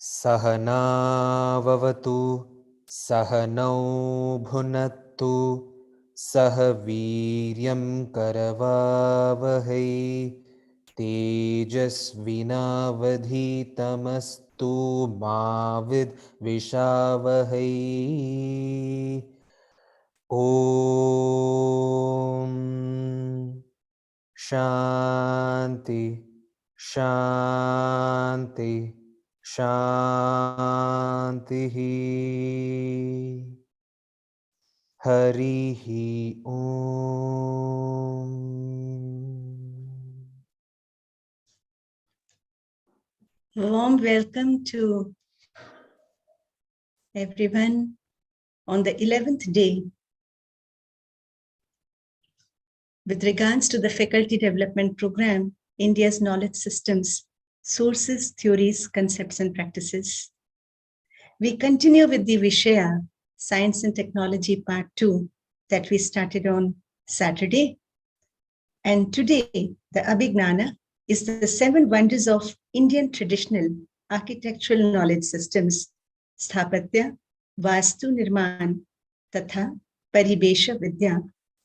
सहनाववतु सहनौ भुनत्तु सह वीर्यं करवावहै तेजस्विनावधीतमस्तु मा विद्विषावहै। ॐ शान्ति शान्ति शान्तिः। हरिः ॐ। Warm welcome to everyone on the 11th day with regards to the Faculty Development Program, India's Knowledge Systems, Sources, Theories, Concepts and Practices. We continue with the Vidyā, Science and Technology Part 2 that we started on Saturday. And today, the Abhignana is the 7 wonders of Indian traditional architectural knowledge systems, Sthāpatya, Vāstu, Nirmāṇ, Tathā, Paribeśa, Vidyā,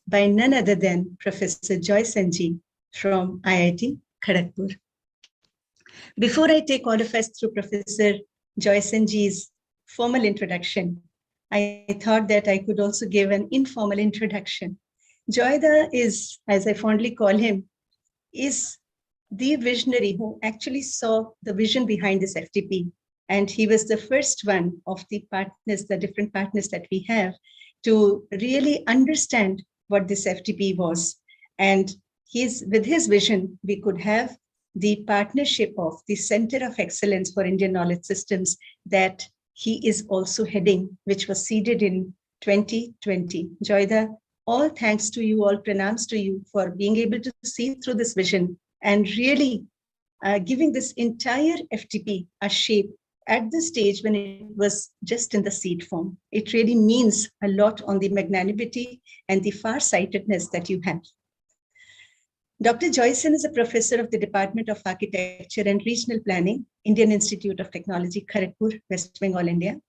by none other than Professor Joy Sen from IIT Kgp. Before I take all of us through Professor Joy Sen's formal introduction, I thought that I could also give an informal introduction. Joyda is, as I fondly call him, is the visionary who actually saw the vision behind this FTP. And he was the first one of the partners, the different partners that we have, to really understand what this FTP was. And with his vision, we could have the partnership of the Center of Excellence for Indian Knowledge Systems that he is also heading, which was seeded in 2020. Joyda, all thanks to you, all pranams to you for being able to see through this vision and really giving this entire FTP a shape at the stage when it was just in the seed form. It really means a lot on the magnanimity and the far-sightedness that you have. Dr. Joy Sen is a professor of the Department of Architecture and Regional Planning, Indian Institute of Technology, Kharagpur, West Bengal, India.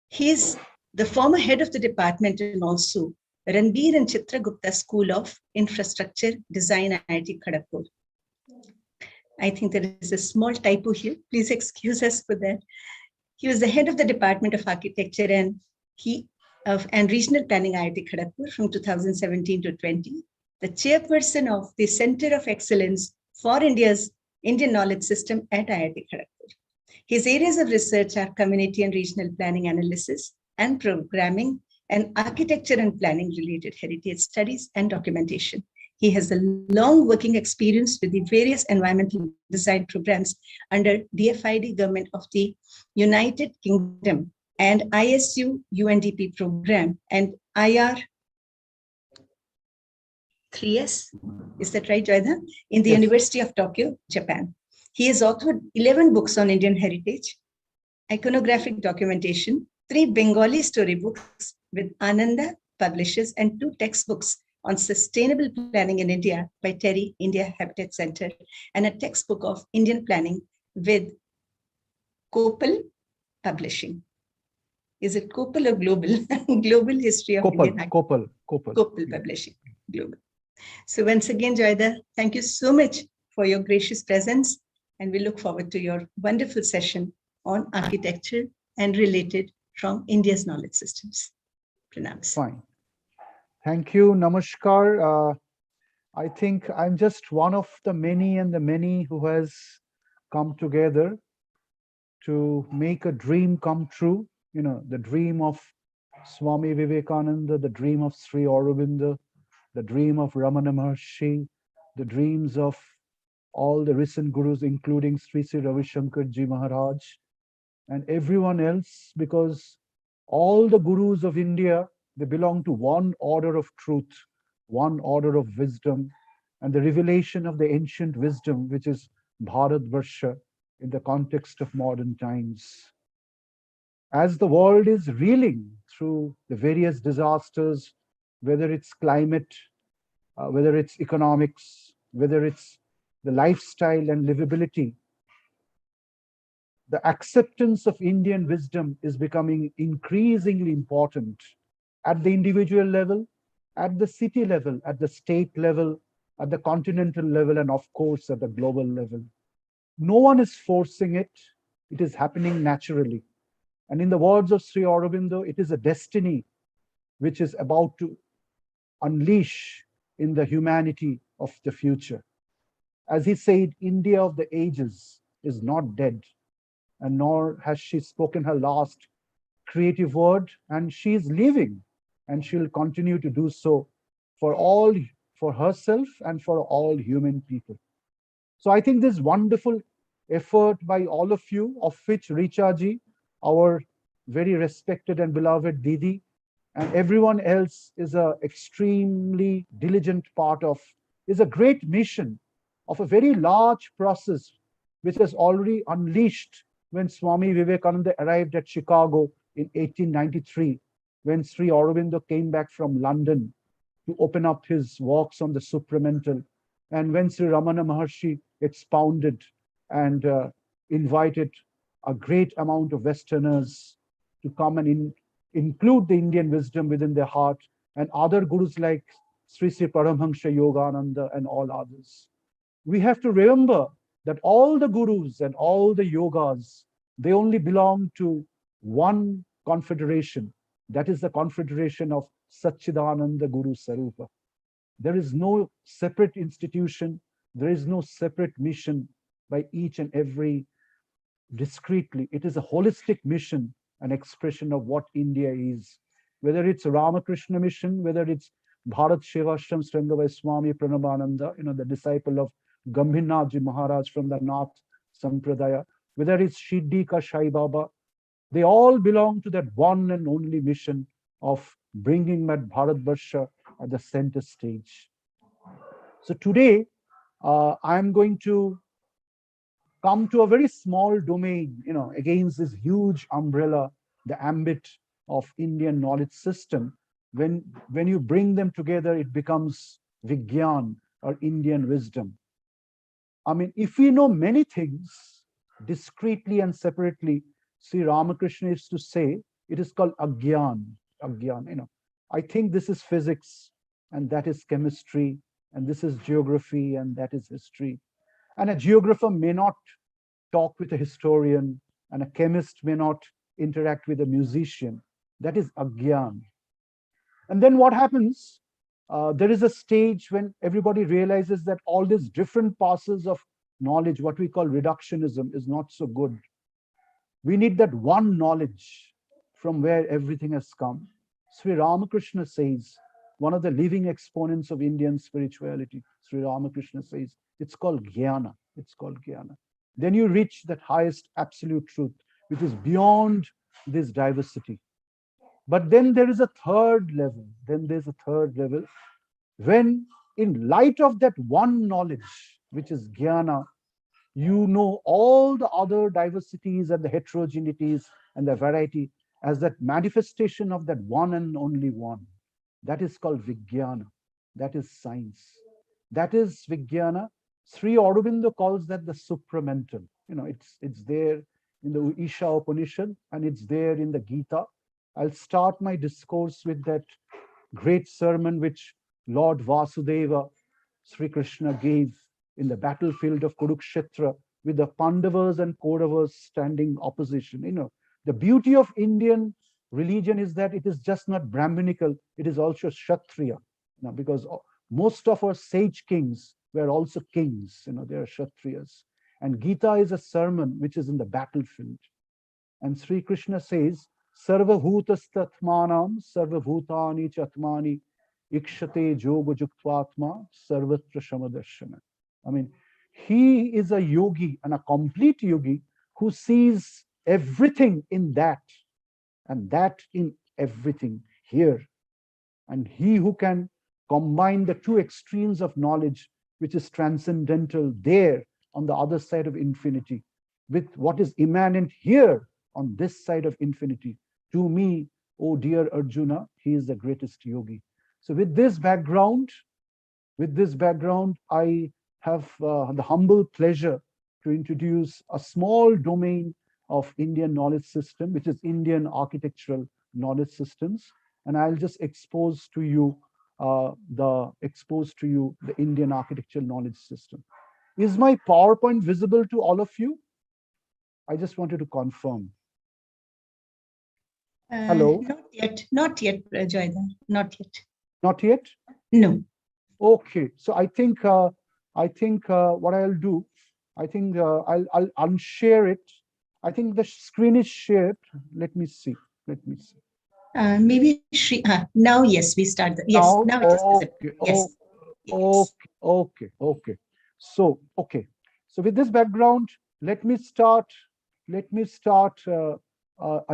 He is the former head of the department and also Ranbir and Chitra Gupta School of Infrastructure Design, IIT Kharagpur. I think there is a small typo here. Please excuse us for that. He was the head of the Department of Architecture and Regional Planning, IIT Kharagpur from 2017 to 20. The chairperson of the Center of Excellence for India's Indian Knowledge System at IIT Kharagpur. His areas of research are community and regional planning analysis and programming and architecture and planning related heritage studies and documentation. He has a long working experience with the various environmental design programs under DFID government of the United Kingdom and ISU UNDP program and IR 3S, is that right, Joyda? In the Yes. University of Tokyo, Japan. He has authored 11 books on Indian heritage, iconographic documentation, 3 Bengali storybooks with Ananda Publishers, and 2 textbooks on sustainable planning in India by Terry India Habitat Center, and a textbook of Indian planning with Kopal Publishing. Is it Kopal or Global? Global History of Indian Kopal Publishing, Global. So once again, Joyda, thank you so much for your gracious presence, and we look forward to your wonderful session on architecture and related from India's knowledge systems. Pranams. Fine. Thank you. Namaskar. I think I'm just one of the many who has come together to make a dream come true. You know, the dream of Swami Vivekananda, the dream of Sri Aurobindo, the dream of Ramana Maharshi, the dreams of all the recent gurus, including Sri Sri Ravi Shankar Ji Maharaj, and everyone else, because all the gurus of India, they belong to one order of truth, one order of wisdom, and the revelation of the ancient wisdom, which is Bharatvarsha in the context of modern times. As the world is reeling through the various disasters, whether it's climate, whether it's economics, whether it's the lifestyle and livability, the acceptance of Indian wisdom is becoming increasingly important at the individual level, at the city level, at the state level, at the continental level, and of course at the global level. No one is forcing it. It is happening naturally. And in the words of Sri Aurobindo, it is a destiny which is about to unleash in the humanity of the future. As he said, India of the ages is not dead, and nor has she spoken her last creative word, and she is living, and she will continue to do so for herself and for all human people. So I think this wonderful effort by all of you, of which Richa ji, our very respected and beloved Didi, and everyone else is an extremely diligent part of, is a great mission of a very large process which has already unleashed when Swami Vivekananda arrived at Chicago in 1893, when Sri Aurobindo came back from London to open up his works on the supramental, and when Sri Ramana Maharshi expounded and invited a great amount of Westerners to come and include the Indian wisdom within their heart, and other gurus like Sri Sri Paramhamsa Yogananda and all others. We have to remember that all the gurus and all the yogas, they only belong to one confederation. That is the confederation of Satchidananda Guru Sarupa. There is no separate institution. There is no separate mission by each and every discreetly. It is a holistic mission, an expression of what India is. Whether it's Ramakrishna mission, whether it's Bharat Shevashram Srangavai Swami Pranabananda, the disciple of Gambhirnathji Maharaj from the Nath Sampradaya, whether it's Shiddika Sai Baba, they all belong to that one and only mission of bringing that Bharatvarsha at the center stage. So today, I'm going to come to a very small domain, against this huge umbrella, the ambit of Indian knowledge system. When you bring them together, it becomes Vidyā or Indian wisdom. I mean, if we know many things discreetly and separately, Sri Ramakrishna used to say, it is called Agyān. I think this is physics, and that is chemistry, and this is geography, and that is history. And a geographer may not talk with a historian, and a chemist may not interact with a musician. That is Agyān. And then what happens? There is a stage when everybody realizes that all these different passes of knowledge, what we call reductionism, is not so good. We need that one knowledge from where everything has come. Sri Ramakrishna says, one of the living exponents of Indian spirituality, Sri Ramakrishna says, it's called Jnana. It's called Jnana. Then you reach that highest absolute truth, which is beyond this diversity. But then there is a third level. Then there's a third level when, in light of that one knowledge, which is Jnana, you know all the other diversities and the heterogeneities and the variety as that manifestation of that one and only one. That is called Vidyā. That is science. That is Vidyā. Sri Aurobindo calls that the supramental. It's there in the Isha Upanishad, and it's there in the Gita. I'll start my discourse with that great sermon which Lord Vasudeva, Sri Krishna, gave in the battlefield of Kurukshetra with the Pandavas and Kauravas standing opposition. The beauty of Indian religion is that it is just not Brahminical, it is also Kshatriya. Because most of our sage kings were also kings, they are Kshatriyas. And Gita is a sermon which is in the battlefield. And Sri Krishna says, Sarva bhutastatmanam sarva bhutani chatmani ikshate yoga juktvatma sarvatra shamadarshana. I mean, he is a yogi and a complete yogi who sees everything in that, and that in everything here. And he who can combine the two extremes of knowledge, which is transcendental there on the other side of infinity, with what is immanent here on this side of infinity. To me, oh dear Arjuna, he is the greatest yogi. So with this background, I have the humble pleasure to introduce a small domain of Indian knowledge system, which is Indian architectural knowledge systems. And I'll just expose to you the Indian architectural knowledge system. Is my PowerPoint visible to all of you? I just wanted to confirm. Hello? Not yet, Joyda, not yet. Not yet? No. Okay, so I think what I'll do, I think I'll unshare it. I think the screen is shared. Let me see. Maybe now, yes, we start. Yes, now it is visible. Yes. Okay. So with this background, let me start a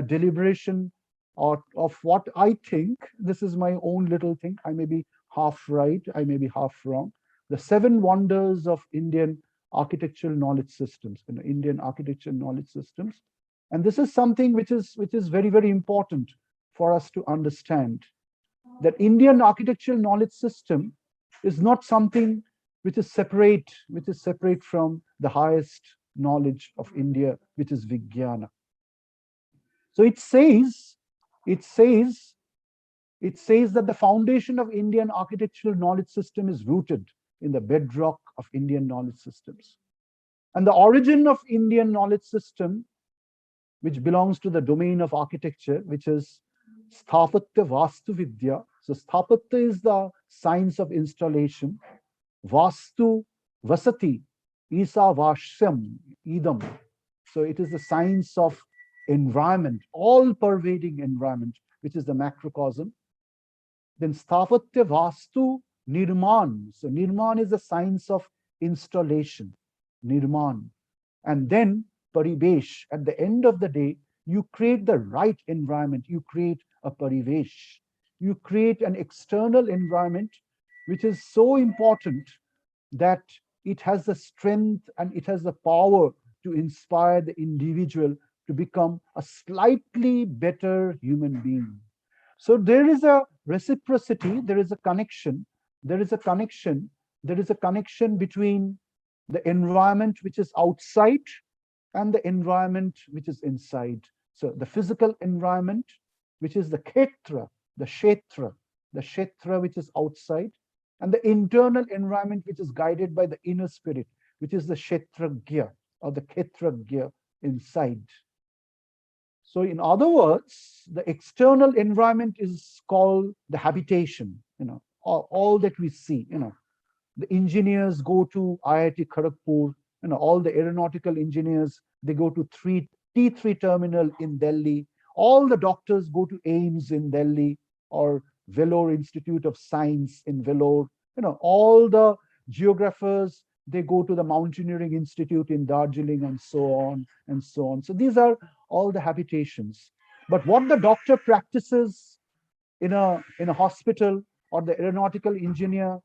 deliberation of what I think. This is my own little thing. I may be half right, I may be half wrong. The 7 wonders of Indian architectural knowledge systems, Indian architectural knowledge systems. And this is something which is very, very important for us to understand, that Indian architectural knowledge system is not something which is separate from the highest knowledge of India, which is Vijnana. So it says that the foundation of Indian architectural knowledge system is rooted in the bedrock of Indian knowledge systems. And the origin of Indian knowledge system, which belongs to the domain of architecture, which is Sthāpatya, Vāstu, Vidyā. So Sthāpatya is the science of installation. Vāstu, Vasati, Isa Vashyam, Idam. So it is the science of environment, all-pervading environment, which is the macrocosm. Then Sthāpatya, Vāstu, Nirmāṇ. So Nirmāṇ is the science of installation, Nirmāṇ. And then Paribeśa. At the end of the day, you create the right environment. You create a Paribeśa. You create an external environment which is so important that it has the strength and it has the power to inspire the individual to become a slightly better human being. So there is a reciprocity, there is a connection between the environment which is outside and the environment which is inside. So the physical environment, which is the Kshetra, which is outside, and the internal environment which is guided by the inner spirit, which is the Kshetragya or the Kshetragya inside. So in other words, the external environment is called the habitation, all that we see, the engineers go to IIT Kgp, all the aeronautical engineers, they go to T3 terminal in Delhi. All the doctors go to AIIMS in Delhi or Vellore Institute of Science in Vellore. All the geographers, they go to the Mountaineering Institute in Darjeeling and so on and so on. So these are all the habitations. But what the doctor practices in a hospital, or the aeronautical engineer,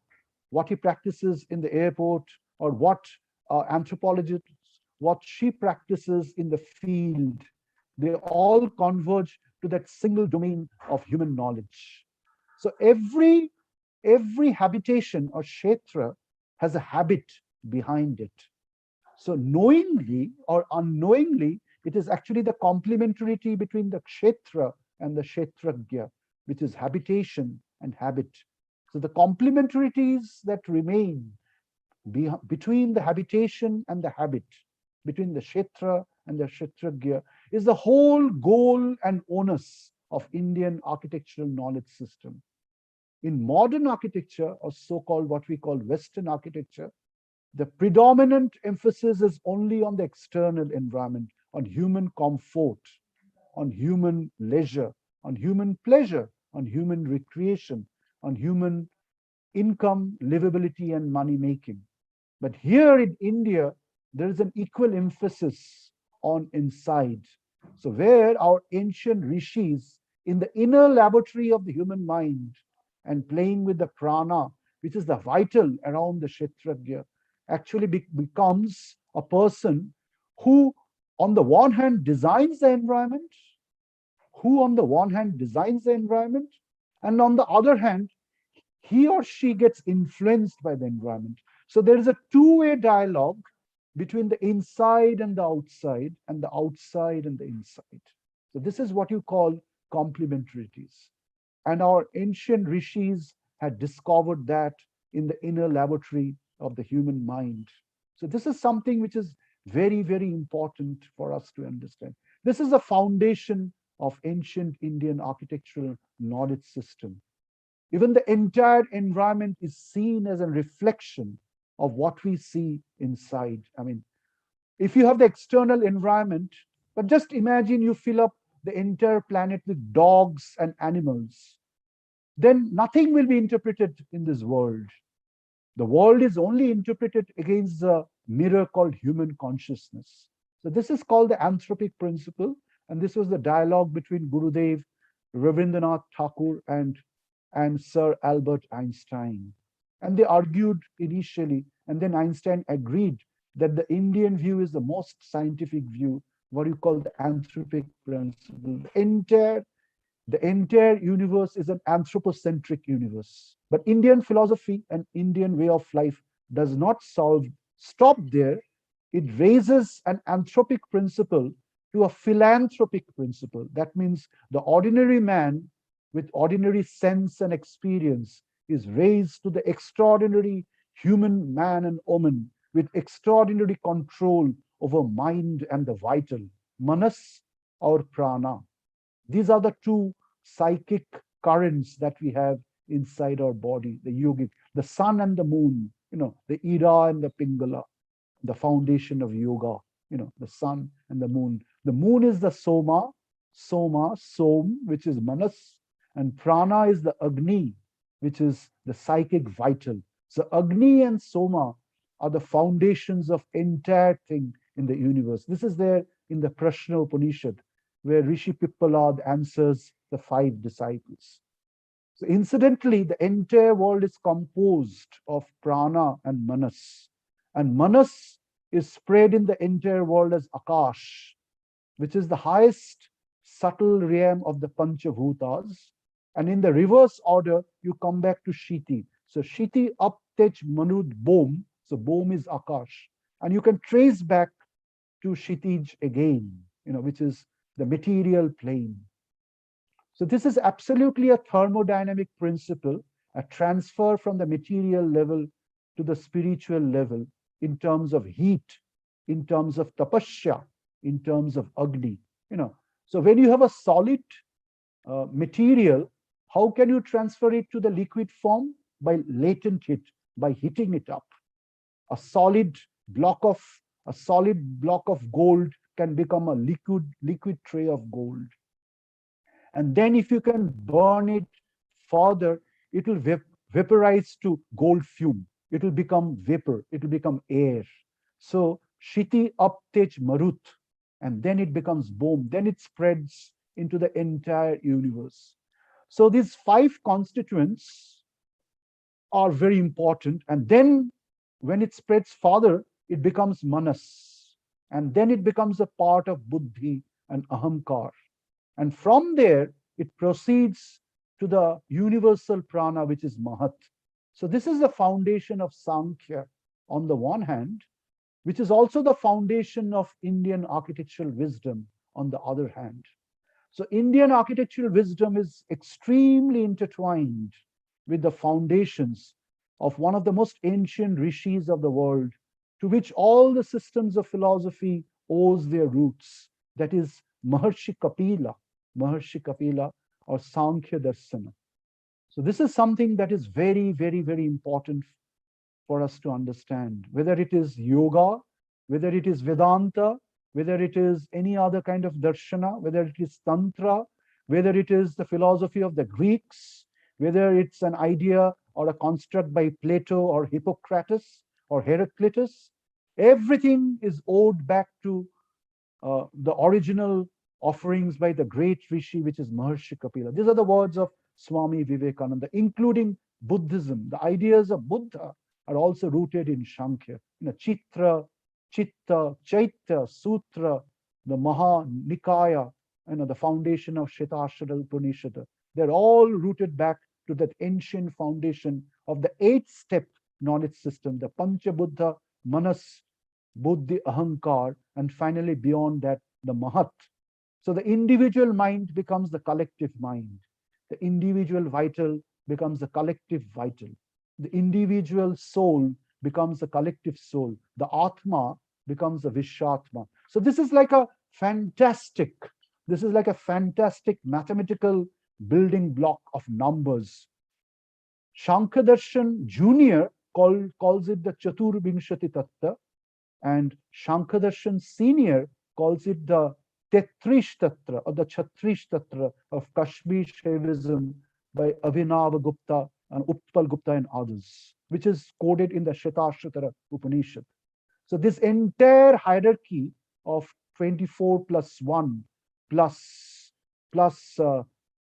what he practices in the airport, or what anthropologist, what she practices in the field, they all converge to that single domain of human knowledge. So every habitation or kshetra has a habit behind it. So knowingly or unknowingly, it is actually the complementarity between the kshetra and the kshetragya, which is habitation and habit. So the complementarities that remain between the habitation and the habit, between the kshetra and the kshetragya, is the whole goal and onus of Indian architectural knowledge system. In modern architecture, or so-called what we call Western architecture, the predominant emphasis is only on the external environment, on human comfort, on human leisure, on human pleasure, on human recreation, on human income, livability, and money making. But here in India, there is an equal emphasis on inside. So where our ancient rishis, in the inner laboratory of the human mind and playing with the prana, which is the vital around the kshetragya, actually becomes a person who on the one hand designs the environment, and on the other hand, he or she gets influenced by the environment. So there is a two-way dialogue between the inside and the outside and the inside. So this is what you call complementarities. And our ancient rishis had discovered that in the inner laboratory of the human mind. So this is something which is very, very important for us to understand. This is the foundation of ancient Indian architectural knowledge system. Even the entire environment is seen as a reflection of what we see inside. I mean, if you have the external environment, but just imagine you fill up the entire planet with dogs and animals, then nothing will be interpreted in this world. The world is only interpreted against the mirror called human consciousness. So this is called the anthropic principle. And this was the dialogue between Gurudev, Rabindranath Tagore, and Sir Albert Einstein. And they argued initially, and then Einstein agreed that the Indian view is the most scientific view, what you call the anthropic principle. The entire universe is an anthropocentric universe. But Indian philosophy and Indian way of life does not stop there. It raises an anthropic principle to a philanthropic principle. That means the ordinary man with ordinary sense and experience is raised to the extraordinary human man and woman with extraordinary control over mind and the vital, manas or prana. These are the two psychic currents that we have inside our body, the yogic, the sun and the moon, the Ida and the Pingala, the foundation of yoga, the sun and the moon. The moon is the Som, which is manas, and prana is the Agni, which is the psychic vital. So Agni and Soma are the foundations of entire thing in the universe. This is there in the Prashna Upanishad, where Rishi Pippalad answers the 5 disciples. So incidentally, the entire world is composed of prana and manas. And manas is spread in the entire world as Akash, which is the highest subtle realm of the Panchabhutas. And in the reverse order, you come back to Shiti. So Shiti, Up, Tej, Manud, Bom. So Bom is Akash. And you can trace back to Shitij again, which is the material plane. So this is absolutely a thermodynamic principle, a transfer from the material level to the spiritual level in terms of heat, in terms of tapasya, in terms of Agni. So when you have a solid material, how can you transfer it to the liquid form? By latent heat, by heating it up. A solid block of gold can become a liquid tray of gold. And then if you can burn it further, it will vaporize to gold fume. It will become vapor. It will become air. So Shiti, Up, Tej, Marut, and then it becomes Bom. Then it spreads into the entire universe. So these 5 constituents are very important. And then when it spreads further, it becomes Manas. And then it becomes a part of Buddhi and Ahamkar. And from there, it proceeds to the universal prana, which is Mahat. So this is the foundation of Sankhya on the one hand, which is also the foundation of Indian architectural wisdom on the other hand. So Indian architectural wisdom is extremely intertwined with the foundations of one of the most ancient rishis of the world, to which all the systems of philosophy owes their roots. That is Maharshi Kapila or Sankhya Darsana. So this is something that is very, very, very important for us to understand, whether it is yoga, whether it is Vedanta, whether it is any other kind of darshana, whether it is Tantra, whether it is the philosophy of the Greeks, whether it's an idea or a construct by Plato or Hippocrates or Heraclitus, everything is owed back to the original offerings by the great rishi, which is Maharshi Kapila. These are the words of Swami Vivekananda, including Buddhism. The ideas of Buddha are also rooted in Sankhya. Chitra, Chitta, Chaitya, Sutra, the Maha Nikaya, the foundation of Shetashara Upanishad. They're all rooted back to that ancient foundation of the 8-step knowledge system, the Pancha Buddha Manas buddhi, ahankar, and finally beyond that, the mahat. So the individual mind becomes the collective mind. The individual vital becomes the collective vital. The individual soul becomes the collective soul. The Atma becomes the Vishatma. So this is like a fantastic, mathematical building block of numbers. Shankhadarshan Junior calls it the Chaturvinshati Tattva, and Shankhadarshan Senior calls it the Tetrish Tatra or the Chatrish Tatra of Kashmir Shaivism by Abhinava Gupta and Utpal Gupta and others, which is coded in the Shetashvatara Upanishad. So this entire hierarchy of 24 plus 1 plus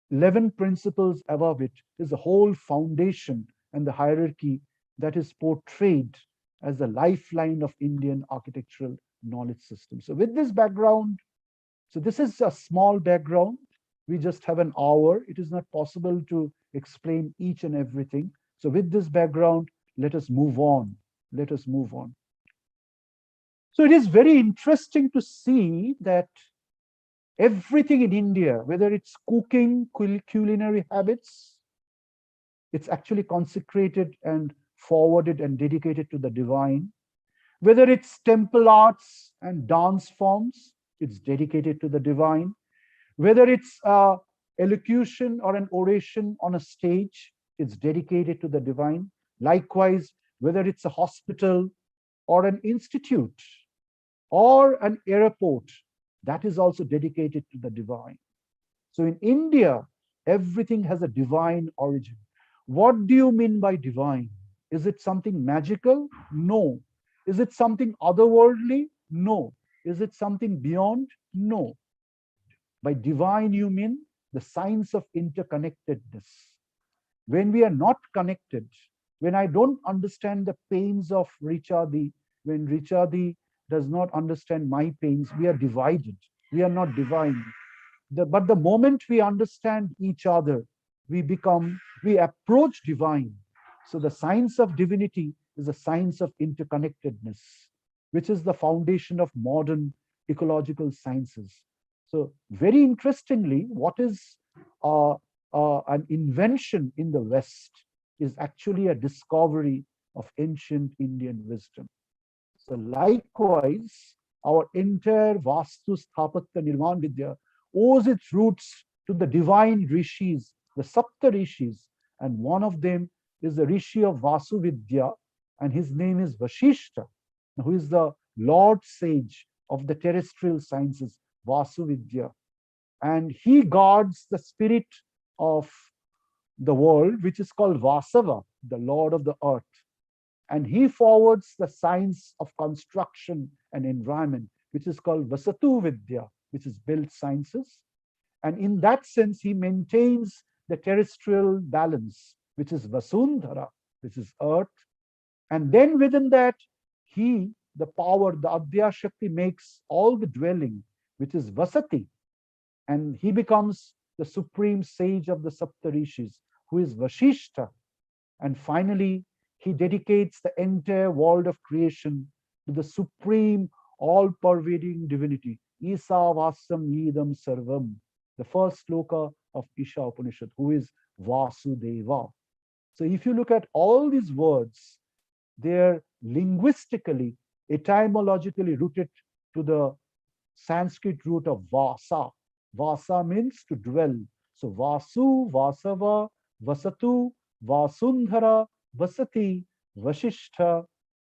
11 principles above it is the whole foundation and the hierarchy that is portrayed as the lifeline of Indian architectural knowledge system. So with this background, so this is a small background. We just have an hour. It is not possible to explain each and everything. So with this background, let us move on. Let us move on. So it is very interesting to see that everything in India, whether it's cooking, culinary habits, it's actually consecrated and forwarded and dedicated to the divine. Whether it's temple arts and dance forms, it's dedicated to the divine. Whether it's elocution or an oration on a stage, it's dedicated to the divine. Likewise, whether it's a hospital or an institute or an airport, that is also dedicated to the divine. So in India, everything has a divine origin. What do you mean by divine? Is it something magical? No. Is it something otherworldly? No. Is it something beyond? No. By divine, you mean the science of interconnectedness. When we are not connected, when I don't understand the pains of Richadi, when Richadi does not understand my pains, we are divided. We are not divine. But the moment we understand each other, we approach divine. So the science of divinity is a science of interconnectedness, which is the foundation of modern ecological sciences. So very interestingly, what is an invention in the West is actually a discovery of ancient Indian wisdom. So likewise, our entire Vāstu, Sthāpatya, Nirmāṇ Vidyā owes its roots to the divine rishis, the Sapta rishis, and one of them is the rishi of Vasu Vidyā, and his name is Vasishta, who is the Lord Sage of the terrestrial sciences, Vasu Vidyā. And he guards the spirit of the world, which is called Vasava, the Lord of the earth. And he forwards the science of construction and environment, which is called Vasatu Vidyā, which is built sciences. And in that sense, he maintains the terrestrial balance, which is Vasundhara, which is earth. And then within that, he, the power, the Adya Shakti, makes all the dwelling, which is Vasati. And he becomes the supreme sage of the Saptarishis, who is Vashishta. And finally, he dedicates the entire world of creation to the supreme, all-pervading divinity, Isa Vasam Yidam Sarvam, the first sloka of Isha Upanishad, who is Vasudeva. So if you look at all these words, they're linguistically, etymologically rooted to the Sanskrit root of Vasa. Vasa means to dwell. So Vasu, Vasava, Vasatu, Vasundhara, Vasati, Vashishtha,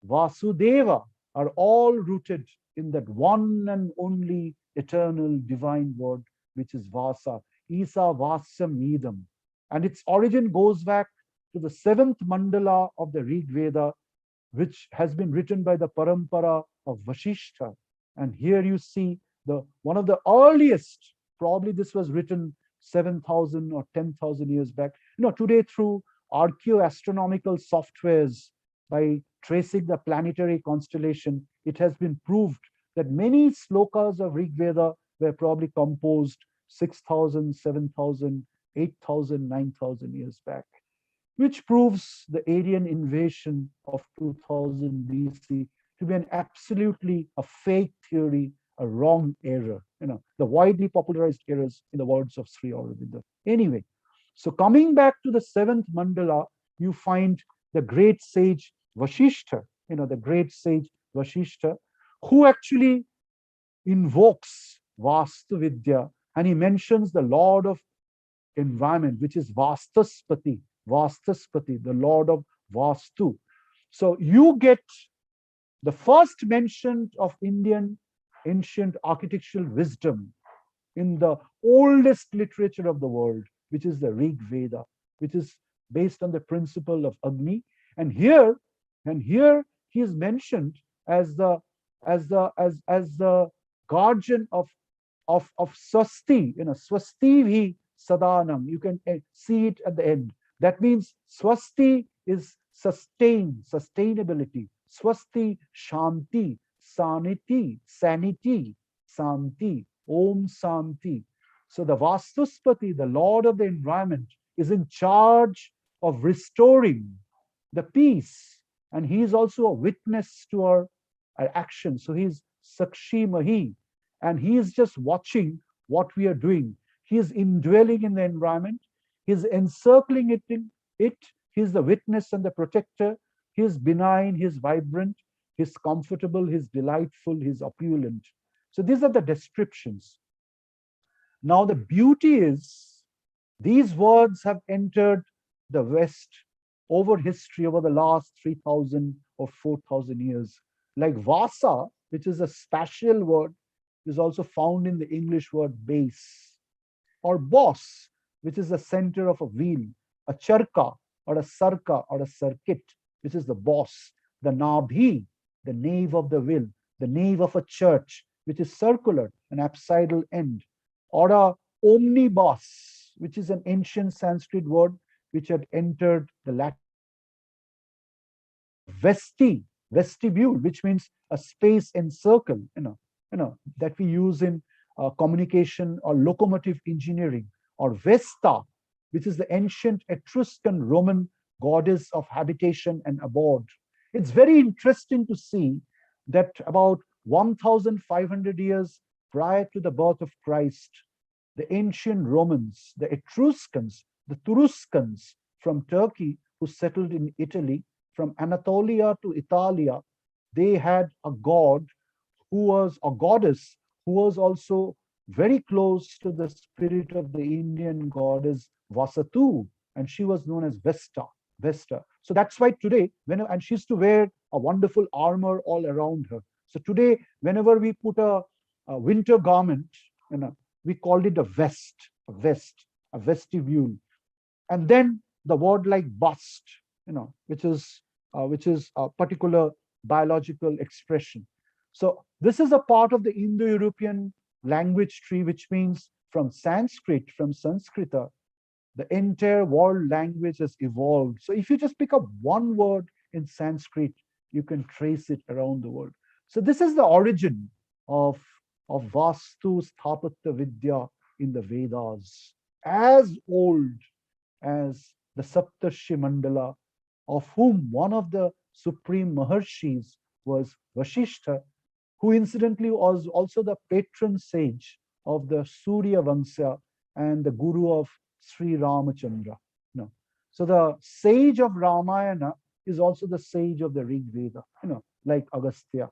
Vasudeva are all rooted in that one and only eternal divine word, which is Vasa, Isa Vasyam Idam. And its origin goes back to the 7th mandala of the Rig Veda, which has been written by the Parampara of Vashishtha. And here you see one of the earliest, probably this was written 7,000 or 10,000 years back. Today through archaeoastronomical softwares, by tracing the planetary constellation, it has been proved that many slokas of Rig Veda were probably composed 6,000, 7,000, 8,000, 9,000 years back, which proves the Aryan invasion of 2000 BC to to be an absolutely a fake theory, a wrong error, the widely popularized errors in the words of Sri Aurobindo. Anyway, so coming back to the seventh mandala, you find the great sage Vasishtha, the great sage Vasishtha, who actually invokes Vāstu Vidyā, and he mentions the Lord of environment, which is Vastaspati, the Lord of Vāstu. So you get the first mention of Indian ancient architectural wisdom in the oldest literature of the world, which is the Rig Veda, which is based on the principle of Agni. And here he is mentioned as the guardian of Swasti, Swasti Sadanam. You can see it at the end. That means Swasti is sustainability. Swasti Shanti, Saniti, Santi, Om Santi. So the Vastuspati, the Lord of the environment, is in charge of restoring the peace. And he is also a witness to our action. So he's Sakshi Mahi, and he is just watching what we are doing. He is indwelling in the environment. He is encircling it in it. He is the witness and the protector. He is benign, he is vibrant, he is comfortable, he is delightful, he is opulent. So these are the descriptions. Now the beauty is, these words have entered the West over history, over the last 3,000 or 4,000 years. Like Vasa, which is a spatial word, is also found in the English word base. Or boss, which is the center of a wheel. A charka, or a sarka, or a circuit, which is the boss. The nabhi, the nave of the wheel, the nave of a church, which is circular, an apsidal end. Or a omnibus, which is an ancient Sanskrit word which had entered the Latin. Vestibule, which means a space encircle, that we use in communication or locomotive engineering. Or Vesta, which is the ancient Etruscan Roman goddess of habitation and abode. It's very interesting to see that about 1,500 years prior to the birth of Christ, the ancient Romans, the Etruscans, the Turuscans from Turkey who settled in Italy, from Anatolia to Italia, they had a god who was a goddess who was also very close to the spirit of the Indian goddess Vasatu, and she was known as Vesta. So that's why today, and she used to wear a wonderful armor all around her. So today, whenever we put a winter garment, we called it a vest, a vestibule. And then the word like bust, which is a particular biological expression. So this is a part of the Indo-European language tree, which means from Sanskrita, the entire world language has evolved. So if you just pick up one word in Sanskrit, you can trace it around the world. So this is the origin of Vāstu Sthāpatya Vidyā in the Vedas, as old as the Saptarshi Mandala, of whom one of the supreme Maharshis was Vasishtha, who incidentally was also the patron sage of the Surya Vansya and the guru of Sri Ramachandra. So the sage of Ramayana is also the sage of the Rig Veda, like Agastya,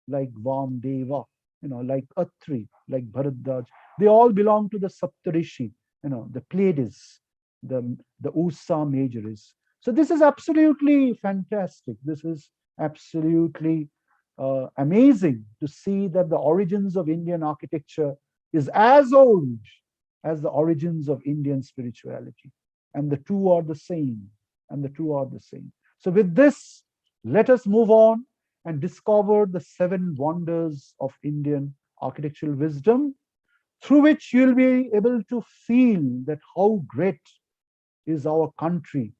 like Vamdeva, like Atri, like Bharadwaj. They all belong to the Saptarishi, the Pleiades, the Ursa Majoris. So this is absolutely fantastic. This is absolutely amazing to see that the origins of Indian architecture is as old as the origins of Indian spirituality. And the two are the same. So with this, let us move on and discover the 7 wonders of Indian architectural wisdom, through which you'll be able to feel that how great is our country.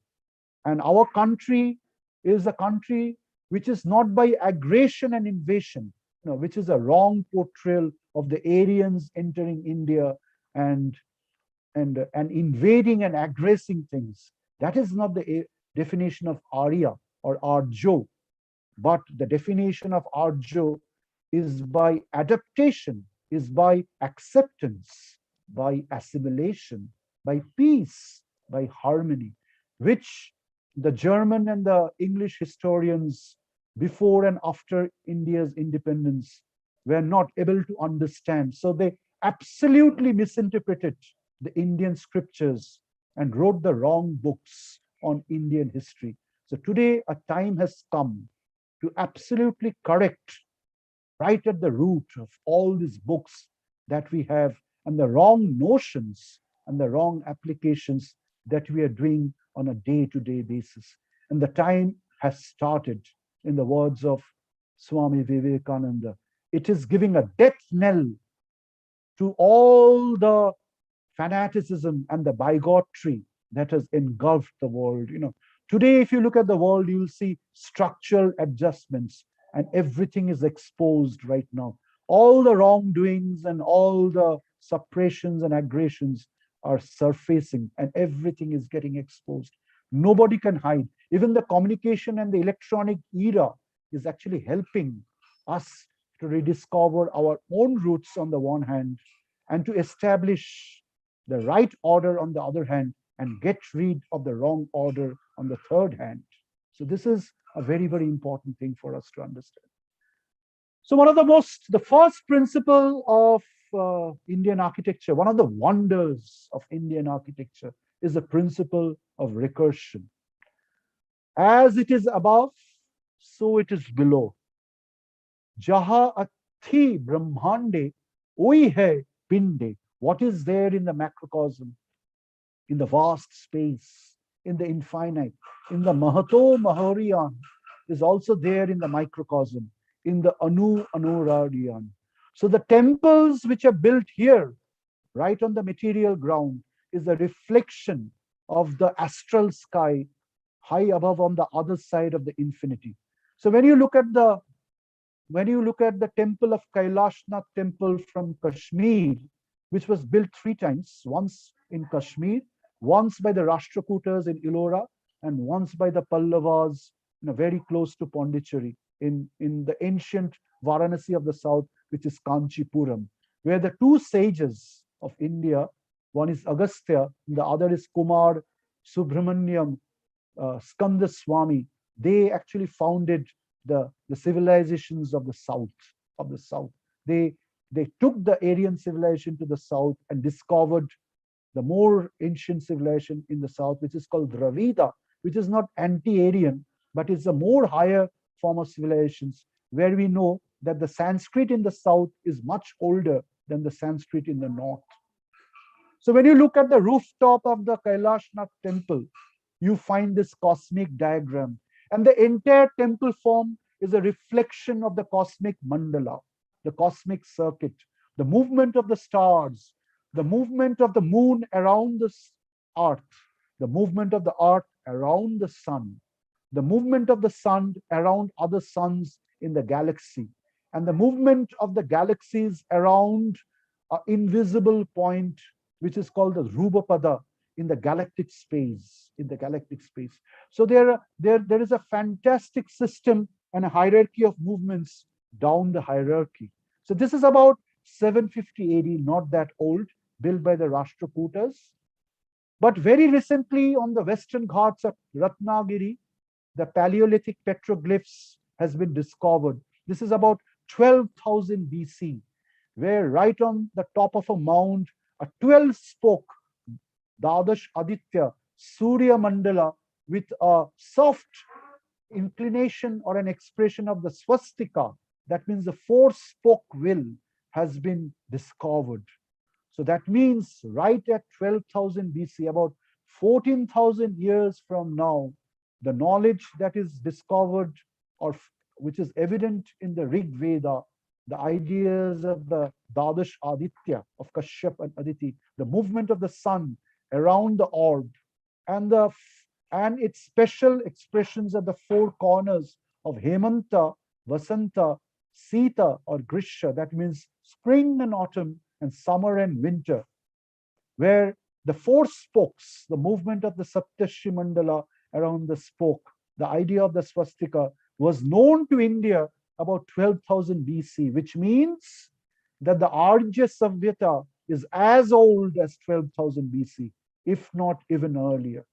And our country is a country which is not by aggression and invasion, which is a wrong portrayal of the Aryans entering India and invading and aggressing things. That is not the definition of Arya or Arjo. But the definition of Arjo is by adaptation, is by acceptance, by assimilation, by peace, by harmony, which the German and the English historians before and after India's independence were not able to understand. So they absolutely misinterpreted the Indian scriptures and wrote the wrong books on Indian history. So today a time has come to absolutely correct right at the root of all these books that we have and the wrong notions and the wrong applications that we are doing on a day-to-day basis. And the time has started, in the words of Swami Vivekananda. It is giving a death knell to all the fanaticism and the bigotry that has engulfed the world. Today, if you look at the world, you'll see structural adjustments, and everything is exposed right now. All the wrongdoings and all the suppressions and aggressions are surfacing, and everything is getting exposed. Nobody can hide. Even the communication and the electronic era is actually helping us to rediscover our own roots on the one hand, and to establish the right order on the other hand, and get rid of the wrong order on the third hand. So this is a very, very important thing for us to understand. So the first principle of Indian architecture, one of the wonders of Indian architecture is the principle of recursion. As it is above, so it is below. Jaha athi brahmande, oi hai pinde. What is there in the macrocosm, in the vast space, in the infinite, in the Mahato Mahoriyan, is also there in the microcosm, in the Anu Anuradiyan. So the temples which are built here, right on the material ground, is a reflection of the astral sky high above on the other side of the infinity. So when you look at the temple of Kailashnath temple from Kashmir, which was built 3 times, once in Kashmir, once by the Rashtrakutas in Ellora, and once by the Pallavas, very close to Pondicherry, in the ancient Varanasi of the south, which is Kanchipuram, where the 2 sages of India, one is Agastya, and the other is Kumar Subramaniam Skanda Swami, they actually founded the civilizations of the south. They took the Aryan civilization to the south and discovered the more ancient civilization in the south, which is called Dravida, which is not anti-Aryan, but it's a more higher form of civilizations, where we know that the Sanskrit in the south is much older than the Sanskrit in the north. So when you look at the rooftop of the Kailashnath temple, you find this cosmic diagram. And the entire temple form is a reflection of the cosmic mandala, the cosmic circuit, the movement of the stars, the movement of the moon around the earth, the movement of the earth around the sun, the movement of the sun around other suns in the galaxy, and the movement of the galaxies around an invisible point, which is called the Rubapada, in the galactic space, So there is a fantastic system and a hierarchy of movements down the hierarchy. So this is about 750 AD, not that old, built by the Rashtrakutas. But very recently on the Western Ghats of Ratnagiri, the Paleolithic petroglyphs has been discovered. This is about 12,000 BC, where right on the top of a mound, a 12-spoke Dadash Aditya Surya Mandala with a soft inclination or an expression of the swastika, that means the 4-spoke wheel, has been discovered. So that means right at 12,000 BC, about 14,000 years from now, the knowledge that is discovered, or which is evident in the Rig Veda, the ideas of the Dadash Aditya of Kashyap and Aditi, the movement of the sun around the orb, and its special expressions at the 4 corners of Hemanta, Vasanta, Sita or Grisha, that means spring and autumn and summer and winter, where the 4 spokes, the movement of the Saptashi Mandala around the spoke, the idea of the swastika, was known to India about 12,000 BC, which means that the Arya Savyata is as old as 12,000 BC, if not even earlier.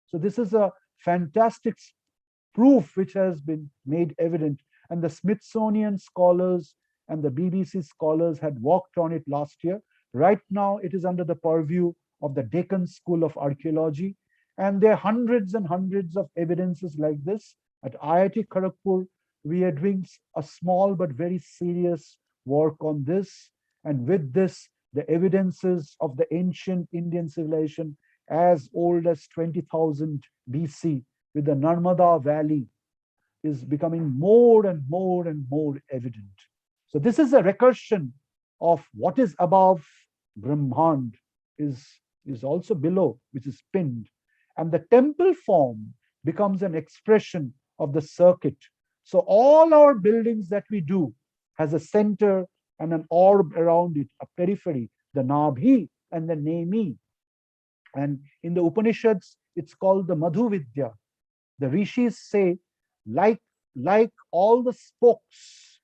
So this is a fantastic proof which has been made evident, and the Smithsonian scholars and the BBC scholars had worked on it last year. Right now, it is under the purview of the Deccan School of Archaeology, and there are hundreds and hundreds of evidences like this. At IIT Kgp, we are doing a small but very serious work on this, and with this, the evidences of the ancient Indian civilization as old as 20,000 BC with the Narmada Valley is becoming more and more and more evident. So this is a recursion of what is above Brahmand is also below, which is pinned. And the temple form becomes an expression of the circuit. So all our buildings that we do has a center and an orb around it, a periphery, the Nabhi and the Nemi. And in the Upanishads, it's called the Madhu Vidyā. The rishis say, like all the spokes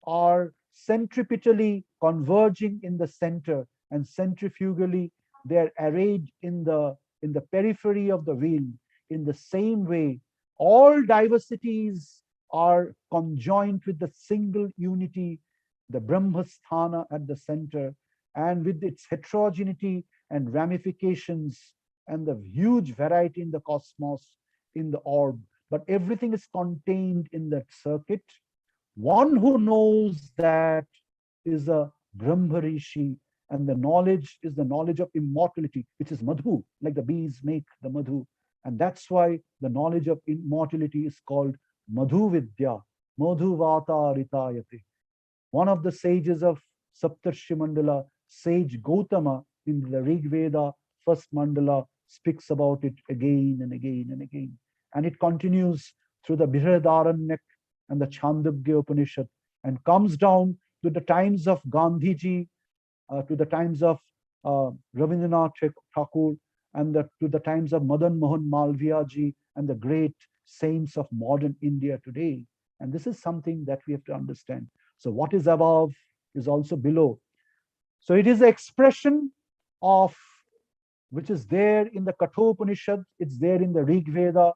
are centripetally converging in the center, and centrifugally they are arrayed in the periphery of the wheel. In the same way, all diversities are conjoined with the single unity, the Brahmasthana at the center, and with its heterogeneity and ramifications and the huge variety in the cosmos, in the orb, but everything is contained in that circuit. One who knows that is a Brahma Rishi, and the knowledge is the knowledge of immortality, which is Madhu, like the bees make the Madhu. And that's why the knowledge of immortality is called Madhu Vidyā, Madhu Vata Ritayate. One of the sages of Saptarshi Mandala, sage Gautama, in the Rig Veda, first Mandala, speaks about it again and again and again. And it continues through the Brihadaranyaka and the Chandogya Upanishad, and comes down to the times of Gandhiji, to the times of Rabindranath Tagore, and to the times of Madan Mohan Malviya ji, and the great saints of modern India today. And this is something that we have to understand. So what is above is also below. So it is the expression of which is there in the Kathopanishad, it's there in the Rig Veda,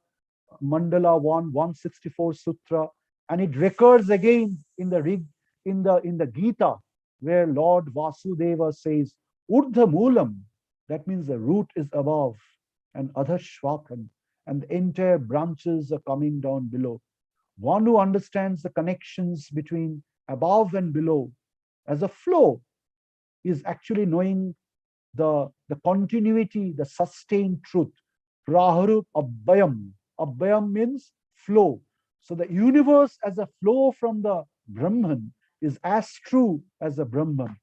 Mandala 1, 164 Sutra, and it recurs again in the Gita, where Lord Vasudeva says, Urdha Moolam, that means the root is above, and Adhashvakam, and the entire branches are coming down below. One who understands the connections between above and below as a flow is actually knowing the continuity, the sustained truth. Praharup Abbayam. Abbayam means flow. So the universe as a flow from the Brahman is as true as the Brahman.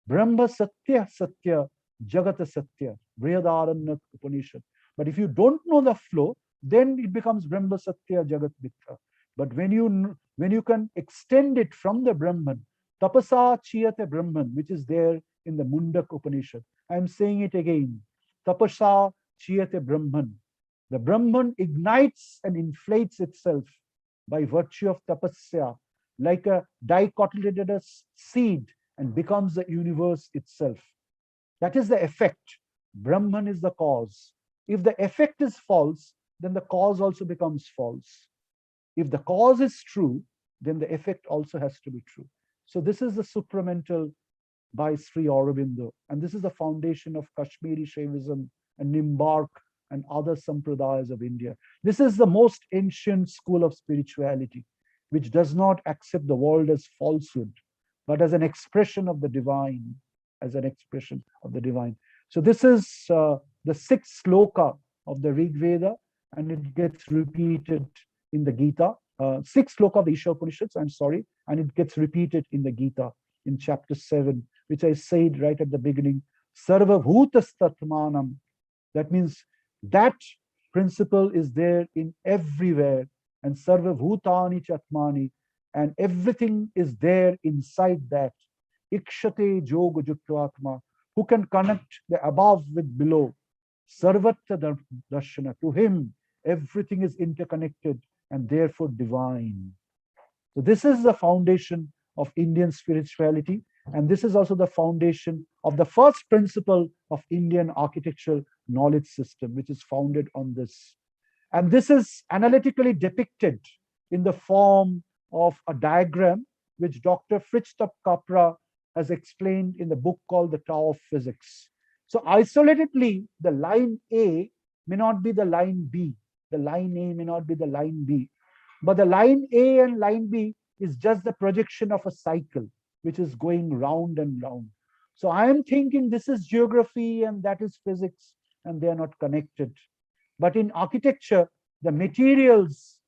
Brahma Satya Satya, Jagata Satya, Brihadaranyaka Upanishad. But if you don't know the flow, then it becomes Brahma Satya Jagat Mitra. But when you can extend it from the Brahman, Tapasa Chiyate Brahman, which is there in the Mundak Upanishad. I am saying it again. Tapasa Chiyate Brahman. The Brahman ignites and inflates itself by virtue of Tapasya, like a dicotyledonous seed, and becomes the universe itself. That is the effect. Brahman is the cause. If the effect is false, then the cause also becomes false. If the cause is true, then the effect also has to be true. So this is the supramental by Sri Aurobindo, and this is the foundation of Kashmiri Shaivism and Nimbark and other sampradayas of India. This is the most ancient school of spirituality, which does not accept the world as falsehood, but as an expression of the divine, as an expression of the divine. So this is the sixth sloka of the Rig Veda, and it gets repeated in the Gita. Sixth sloka of the Isha Upanishads, I'm sorry, and it gets repeated in the Gita in chapter 7, which I said right at the beginning, Sarva Bhutastatmanam. That means that principle is there in everywhere, and Sarva Bhutani Chatmani, and everything is there inside that. Ikshate Yoga Jutvatma, who can connect the above with below. Sarvatra Darshana, to him everything is interconnected and therefore divine. So this is the foundation of Indian spirituality, and this is also the foundation of the first principle of Indian architectural knowledge system, which is founded on this. And this is analytically depicted in the form of a diagram, which Dr. Fritjof Capra has explained in the book called The Tao of Physics. So isolatedly, the line A may not be the line B. The line A may not be the line B. But the line A and line B is just the projection of a cycle, which is going round and round. So I am thinking this is geography and that is physics, and they are not connected. But in architecture, the materials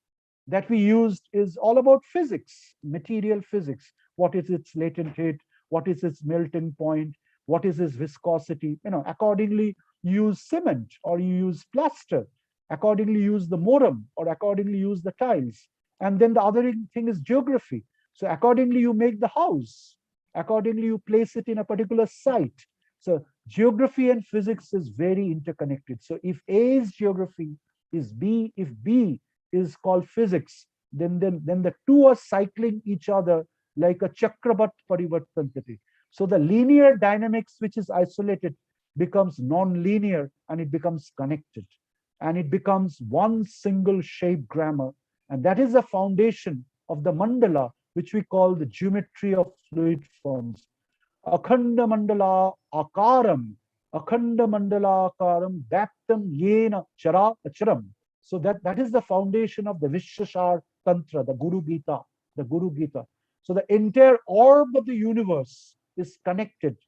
that we used is all about physics, material physics. What is its latent heat? What is its melting point? What is its viscosity? Accordingly, you use cement or you use plaster. Accordingly, use the mortar, or accordingly use the tiles. And then the other thing is geography. So accordingly, you make the house. Accordingly, you place it in a particular site. So geography and physics is very interconnected. So if A is geography, is B, if B is called physics, then the two are cycling each other like a chakrabat parivartantati. So the linear dynamics, which is isolated, becomes non-linear, and it becomes connected. And it becomes one single shape grammar. And that is the foundation of the mandala, which we call the geometry of fluid forms. Akhanda mandala akaram, akhanda mandala akaram, baptam yena chara acharam. So that is the foundation of the Vishwashar Tantra, the Guru Gita, the Guru Gita. So the entire orb of the universe is connected.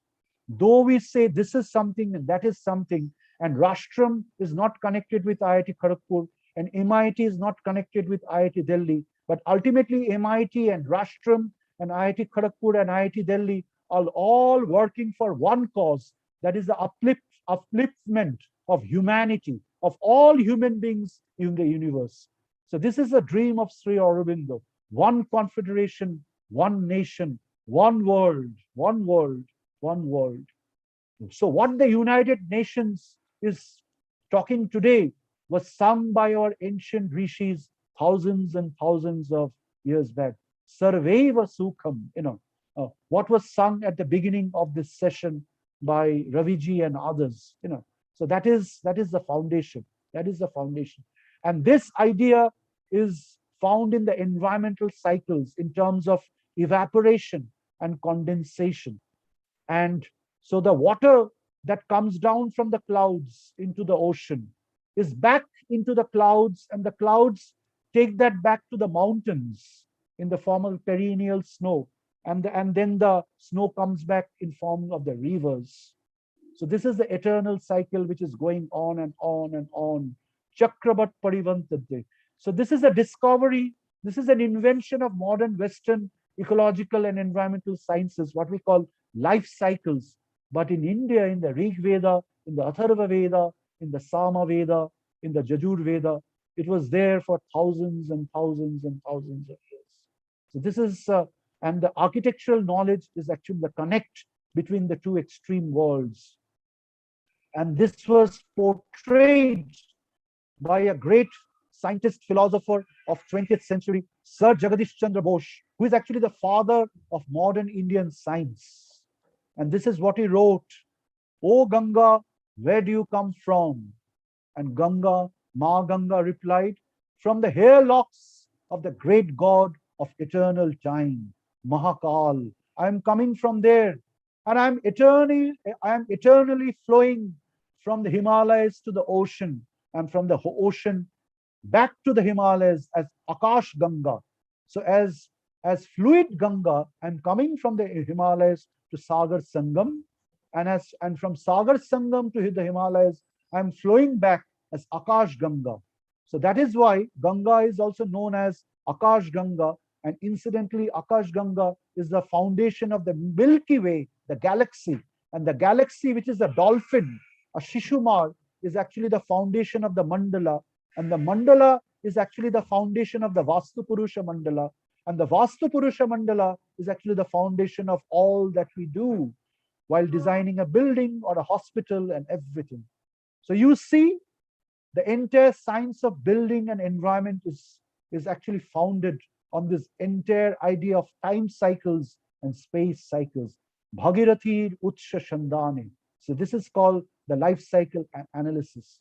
Though we say this is something and that is something, and Rashtram is not connected with IIT Kharagpur, and MIT is not connected with IIT Delhi, but ultimately MIT and Rashtram and IIT Kharagpur and IIT Delhi are all working for one cause, that is the upliftment of humanity, of all human beings in the universe. So this is a dream of Sri Aurobindo: one confederation, one nation, one world, one world, one world. So what the United Nations is talking today was sung by our ancient rishis thousands and thousands of years back. Sarveva Sukham, what was sung at the beginning of this session by Raviji and others, So that is the foundation. That is the foundation. And this idea is found in the environmental cycles in terms of evaporation and condensation. And so the water that comes down from the clouds into the ocean is back into the clouds, and the clouds take that back to the mountains in the form of perennial snow. And then the snow comes back in form of the rivers. So this is the eternal cycle which is going on and on and on. Chakrabat Parivantate. So this is a discovery, this is an invention of modern Western ecological and environmental sciences, what we call life cycles. But in India, in the Rig Veda, in the Atharva Veda, in the Sama Veda, in the Jajur Veda, it was there for thousands and thousands and thousands of years. So this is, and the architectural knowledge is actually the connect between the two extreme worlds. And this was portrayed by a great scientist, philosopher of 20th century, Sir Jagadish Chandra Bose, who is actually the father of modern Indian science. And this is what he wrote: "O Ganga, where do you come from?" And Ma Ganga replied, "From the hair locks of the great god of eternal time, Mahakal. I am coming from there, and I am eternally flowing from the Himalayas to the ocean, and from the ocean back to the Himalayas as Akash Ganga." So as fluid Ganga, I'm coming from the Himalayas to Sagar Sangam, and from Sagar Sangam to the Himalayas, I'm flowing back as Akash Ganga. So that is why Ganga is also known as Akash Ganga, and incidentally, Akash Ganga is the foundation of the Milky Way, the galaxy, and the galaxy, which is a dolphin, a Shishumar, is actually the foundation of the Mandala, and the Mandala is actually the foundation of the Vāstu Purusha Mandala, and the Vāstu Purusha Mandala is actually the foundation of all that we do while designing a building or a hospital and everything. So you see, the entire science of building and environment is actually founded on this entire idea of time cycles and space cycles. Bhagirathi Utsha Shandane. So this is called the life cycle analysis.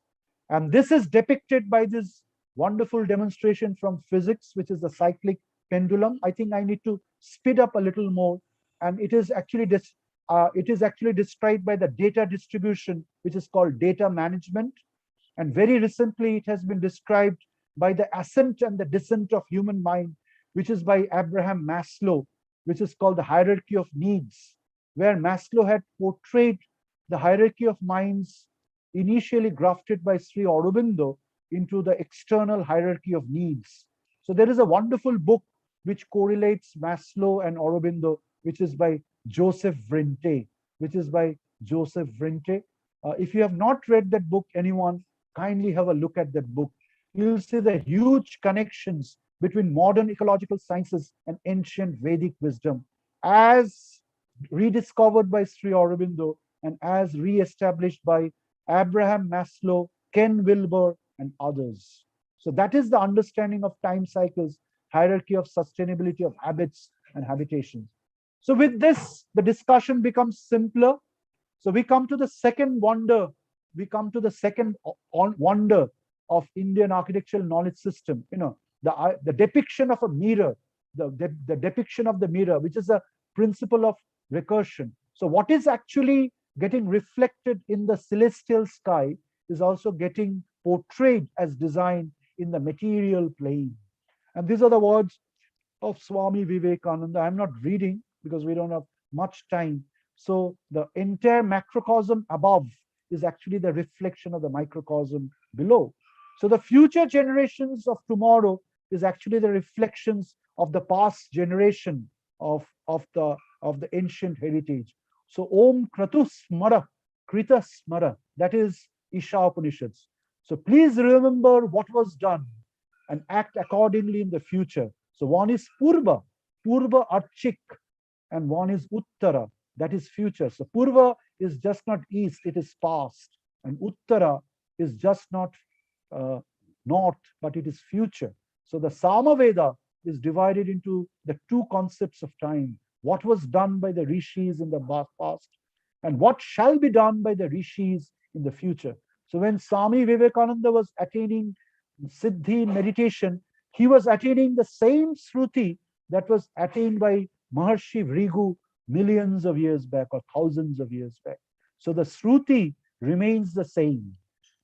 And this is depicted by this wonderful demonstration from physics, which is the cyclic pendulum. I think I need to speed up a little more. And it is actually described by the data distribution, which is called data management. And very recently, it has been described by the ascent and the descent of human mind, which is by Abraham Maslow, which is called the hierarchy of needs, where Maslow had portrayed the hierarchy of minds initially grafted by Sri Aurobindo into the external hierarchy of needs. So there is a wonderful book which correlates Maslow and Aurobindo, which is by Joseph Vrinte, If you have not read that book, anyone, kindly have a look at that book. You'll see the huge connections between modern ecological sciences and ancient Vedic wisdom, as rediscovered by Sri Aurobindo and as re-established by Abraham Maslow, Ken Wilber, and others. So that is the understanding of time cycles, hierarchy of sustainability of habits and habitations. So with this, the discussion becomes simpler. So we come to the second wonder. We come to the second wonder of Indian architectural knowledge system. The depiction of a mirror, the depiction of the mirror, which is a principle of recursion. So what is actually getting reflected in the celestial sky is also getting portrayed as design in the material plane. And these are the words of Swami Vivekananda. I'm not reading because we don't have much time. So the entire macrocosm above is actually the reflection of the microcosm below. So the future generations of tomorrow is actually the reflections of the past generation of the ancient heritage. So Om Kratu Smara, Krita Smara, that is Isha Upanishads. So please remember what was done and act accordingly in the future. So one is Purva Archik, and one is Uttara, that is future. So Purva is just not east, it is past. And Uttara is just not north, but it is future. So the Samaveda is divided into the two concepts of time. What was done by the rishis in the past and what shall be done by the rishis in the future. So when Swami Vivekananda was attaining Siddhi in meditation, he was attaining the same Shruti that was attained by Maharshi Vrigu millions of years back or thousands of years back. So the Shruti remains the same,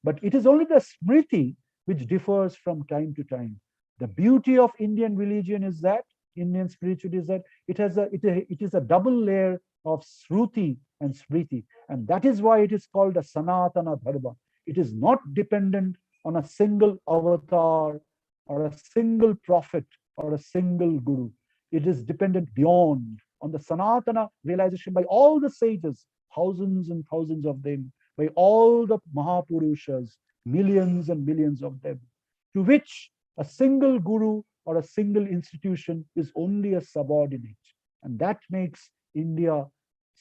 but it is only the Smriti which differs from time to time. The beauty of Indian religion is that, Indian spirituality is that it is a double layer of Shruti and Smriti, and that is why it is called a Sanatana Dharma. It is not dependent on a single avatar or a single prophet or a single guru. It is dependent beyond on the Sanatana realization by all the sages, thousands and thousands of them, by all the Mahapurushas, millions and millions of them, to which a single guru or a single institution is only a subordinate. And that makes India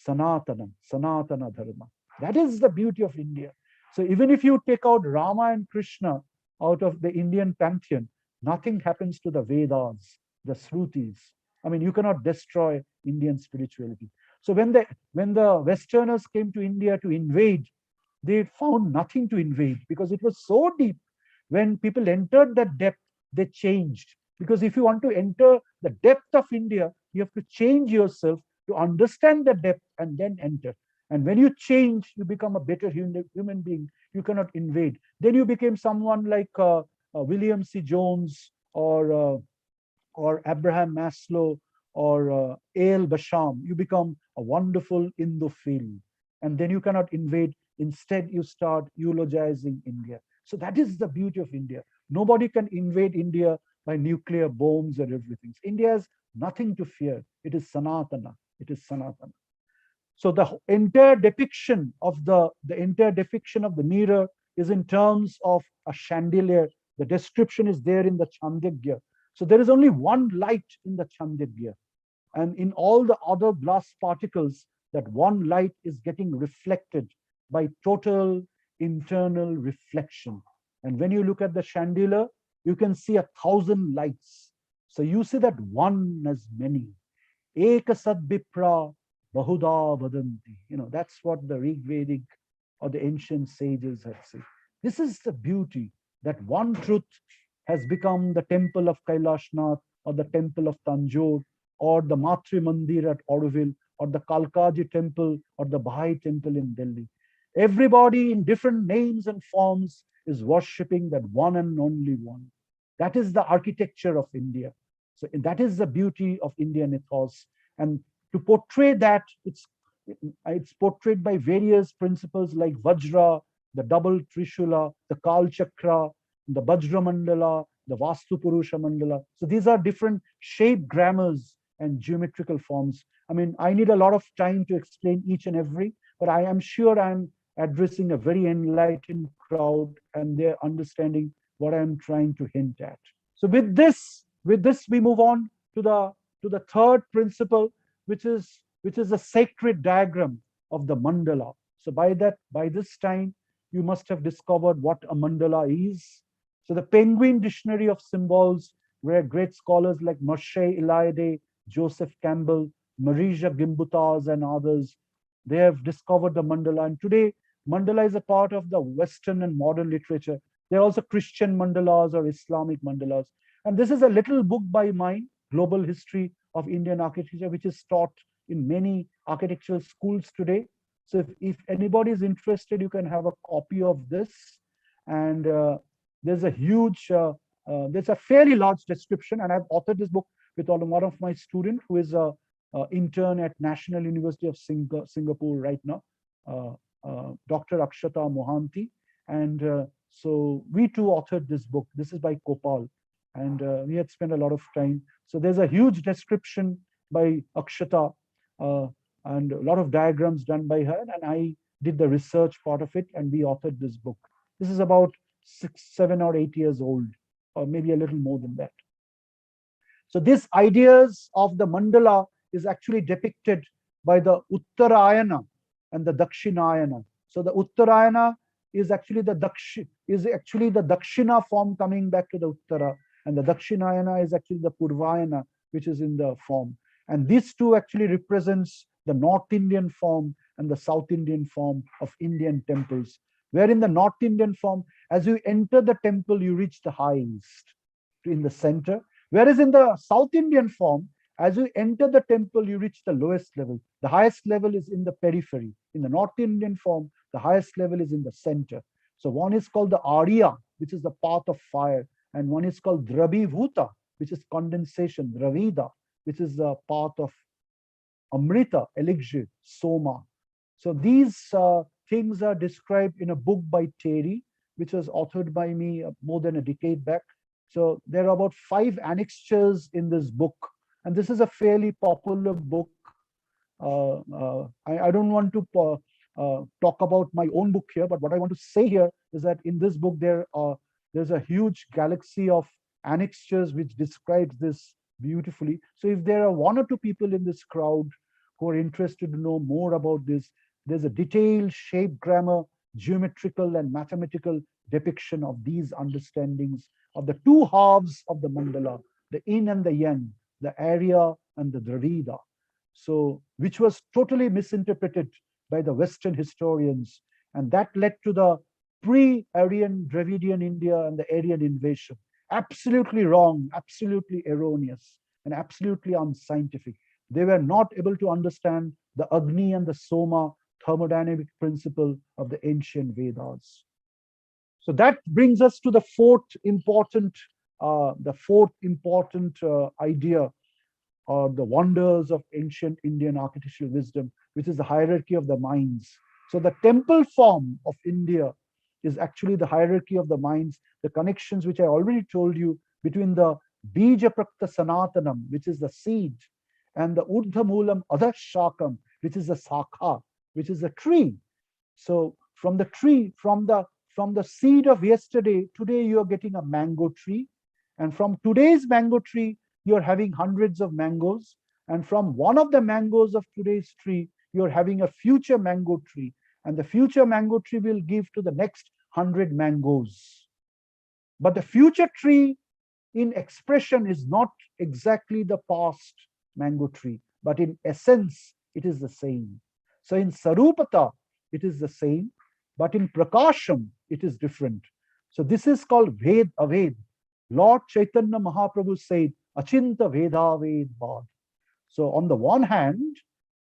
Sanatana Dharma. That is the beauty of India. So even if you take out Rama and Krishna out of the Indian pantheon, nothing happens to the Vedas, the Shrutis. I mean, you cannot destroy Indian spirituality. So when the Westerners came to India to invade, they found nothing to invade because it was so deep. When people entered that depth, they changed. Because if you want to enter the depth of India, you have to change yourself to understand the depth and then enter. And when you change, you become a better human being. You cannot invade. Then you became someone like William C. Jones or Abraham Maslow or A.L. Basham. You become a wonderful Indophile. And then you cannot invade. Instead, you start eulogizing India. So that is the beauty of India. Nobody can invade India by nuclear bombs or everything. India has nothing to fear. It is Sanatana. It is Sanatana. So the entire depiction of the mirror is in terms of a chandelier. The description is there in the Chandelier. So there is only one light in the Chandelier. And in all the other glass particles, that one light is getting reflected by total internal reflection. And when you look at the chandelier, you can see 1,000 lights. So you see that one as many. Eka sadvipra bahuda vadanti. That's what the Rig Vedic or the ancient sages had said. This is the beauty, that one truth has become the temple of Kailashnath or the temple of Tanjore or the Matri Mandir at Auroville or the Kalkaji temple or the Bahai temple in Delhi. Everybody in different names and forms is worshipping that one and only one. That is the architecture of India. So that is the beauty of Indian ethos. And to portray that, it's portrayed by various principles like Vajra, the double Trishula, the Kal Chakra, the Vajra Mandala, the Vāstu Purusha Mandala. So these are different shape grammars and geometrical forms. I mean, I need a lot of time to explain each and every, but I am sure I'm addressing a very enlightened crowd and they're understanding what I'm trying to hint at. So with this we move on to the third principle, which is a sacred diagram of the mandala. So by this time, you must have discovered what a mandala is. So the Penguin Dictionary of Symbols, where great scholars like Moshe Eliade, Joseph Campbell, Marija Gimbutas, and others, they have discovered the mandala. And today, mandala is a part of the Western and modern literature. There are also Christian mandalas or Islamic mandalas. And this is a little book by mine, Global History of Indian Architecture, which is taught in many architectural schools today. So if anybody is interested, you can have a copy of this. And there's a fairly large description. And I've authored this book with one of my students who is an intern at National University of Singapore right now, Dr. Akshata Mohanty. And so we too authored this book. This is by Kopal. And we had spent a lot of time. So there's a huge description by Akshata and a lot of diagrams done by her. And I did the research part of it, and we authored this book. This is about 6, 7, or 8 years old, or maybe a little more than that. So these ideas of the mandala is actually depicted by the Uttarayana and the Dakshinayana. So the Uttarayana is actually the Dakshina form coming back to the Uttara, and the Dakshinayana is actually the Purvayana, which is in the form. And these two actually represents the North Indian form and the South Indian form of Indian temples. Where in the North Indian form, as you enter the temple, you reach the highest in the center. Whereas in the South Indian form, as you enter the temple, you reach the lowest level. The highest level is in the periphery. In the North Indian form, the highest level is in the center. So one is called the Arya, which is the path of fire. And one is called Drabhibhuta, which is condensation, Dravida, which is the path of Amrita, elixir, Soma. So these things are described in a book by Terry, which was authored by me more than a decade back. So there are about 5 annexures in this book. And this is a fairly popular book. I don't want to talk about my own book here, but what I want to say here is that in this book, there's a huge galaxy of annexures which describes this beautifully. So if there are 1 or 2 people in this crowd who are interested to know more about this, there's a detailed shape grammar, geometrical and mathematical depiction of these understandings of the 2 halves of the mandala, the yin and the yang, the Arya and the Dravida. So, which was totally misinterpreted by the Western historians. And that led to the pre-Aryan Dravidian India and the Aryan invasion. Absolutely wrong, absolutely erroneous, and absolutely unscientific. They were not able to understand the Agni and the Soma thermodynamic principle of the ancient Vedas. So that brings us to the fourth important idea, or the wonders of ancient Indian architectural wisdom, which is the hierarchy of the minds. So the temple form of India is actually the hierarchy of the minds, the connections which I already told you between the Bija Prakta Sanatanam, which is the seed, and the Urdha Moolam Adhashakam, which is the Sakha, which is the tree. So from the tree, from the seed of yesterday, today you are getting a mango tree. And from today's mango tree, you're having hundreds of mangoes. And from one of the mangoes of today's tree, you're having a future mango tree. And the future mango tree will give to the next 100 mangoes. But the future tree in expression is not exactly the past mango tree, but in essence, it is the same. So in Sarupata, it is the same, but in Prakasham, it is different. So this is called Ved Aved. Lord Chaitanya Mahaprabhu said, Achinta Veda Ved Bad. So on the one hand,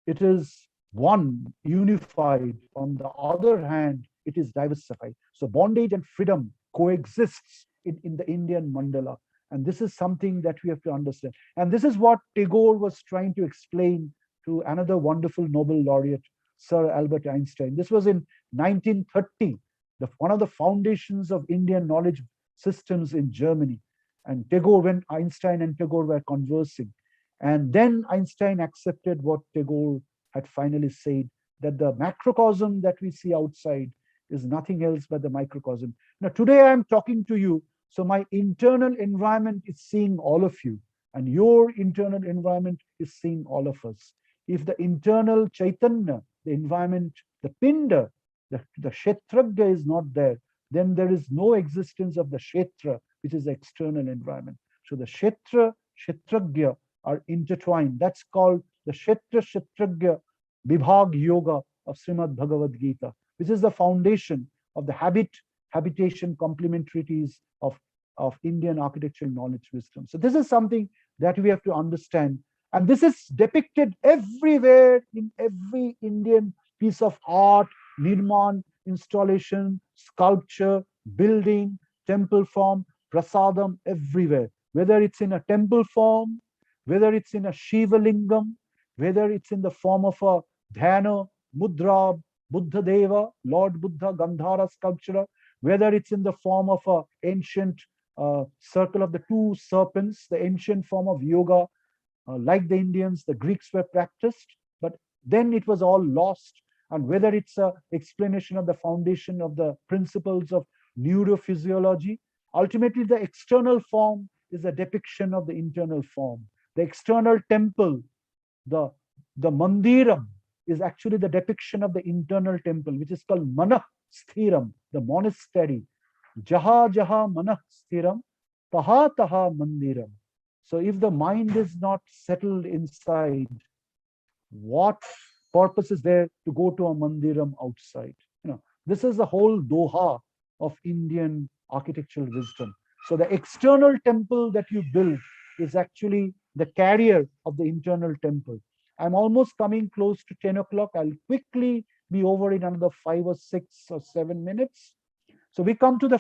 it is one, unified. On the other hand, it is diversified. So bondage and freedom coexists in the Indian mandala. And this is something that we have to understand. And this is what Tagore was trying to explain to another wonderful Nobel laureate, Sir Albert Einstein. This was in 1930, one of the foundations of Indian knowledge systems in Germany. And Tagore, when Einstein and Tagore were conversing, and then Einstein accepted what Tagore had finally said, that the macrocosm that we see outside is nothing else but the microcosm. Now, today I am talking to you, so my internal environment is seeing all of you, and your internal environment is seeing all of us. If the internal Chaitanya, the environment, the Pinda, the Kshetragya is not there, then there is no existence of the Kshetra, which is the external environment. So the Kshetra, Kshetragya are intertwined. That's called the Kshetra Kshetragya Vibhag Yoga of Srimad Bhagavad Gita, which is the foundation of the habitation complementarities of Indian architectural knowledge wisdom. So this is something that we have to understand. And this is depicted everywhere in every Indian piece of art, Nirmāṇ, installation, sculpture, building, temple form, prasadam, everywhere. Whether it's in a temple form, whether it's in a Shiva Lingam, whether it's in the form of a Dhyana, Mudra, Buddha Deva, Lord Buddha, Gandhara sculpture, whether it's in the form of an ancient circle of the two serpents, the ancient form of yoga, like the Indians, the Greeks were practiced, but then it was all lost. And whether it's an explanation of the foundation of the principles of neurophysiology, ultimately the external form is a depiction of the internal form. The external temple, the mandiram, is actually the depiction of the internal temple, which is called manah sthiram, the monastery. Jaha jaha manah sthiram, taha taha mandiram. So if the mind is not settled inside, what purpose is there to go to a mandiram outside? This is the whole doha of Indian architectural wisdom. So the external temple that you build is actually the carrier of the internal temple. I'm almost coming close to 10 o'clock. I'll quickly be over in another 5 or 6 or 7 minutes. So we come to the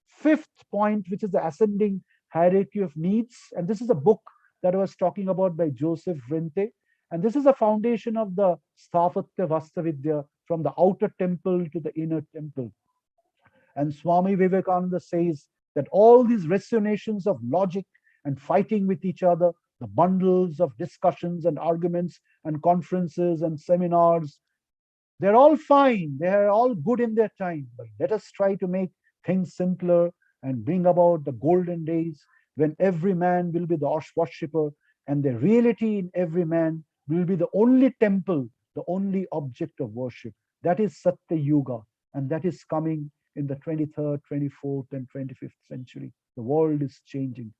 fifth point, which is the ascending hierarchy of needs. And this is a book that I was talking about by Joseph Rente. And this is a foundation of the Sthāpatya Vastavidya, from the outer temple to the inner temple. And Swami Vivekananda says that all these resonations of logic and fighting with each other, the bundles of discussions and arguments and conferences and seminars, they're all fine. They're all good in their time. But let us try to make things simpler and bring about the golden days when every man will be the worshipper, and the reality in every man will be the only temple, the only object of worship. That is Satya Yuga, and that is coming in the 23rd, 24th, and 25th century. The world is changing.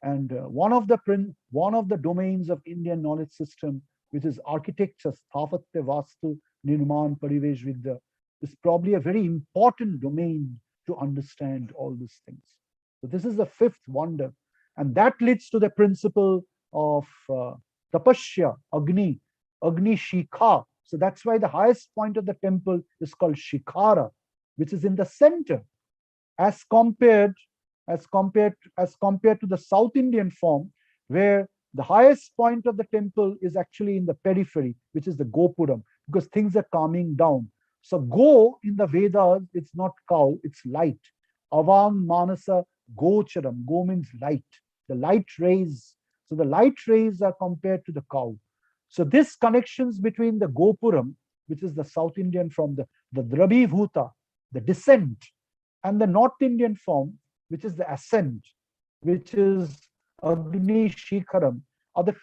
And one of the domains of Indian knowledge system, which is architecture, Sthāpatya, Vāstu, Nirmāṇ, Paribeśa, Vidyā, is probably a very important domain to understand all these things. So this is the fifth wonder. And that leads to the principle of Tapasya, Agni Shikha. So that's why the highest point of the temple is called Shikhara, which is in the center, as compared to the South Indian form, where the highest point of the temple is actually in the periphery, which is the Gopuram, because things are calming down. So Go in the Vedas, it's not cow, it's light. Avam Manasa Gocharam. Go means light. The light rays. So the light rays are compared to the cow. So this connections between the Gopuram, which is the South Indian form, the Drabhibhuta, the descent, and the North Indian form, which is the ascent, which is Agni Shikharam, are the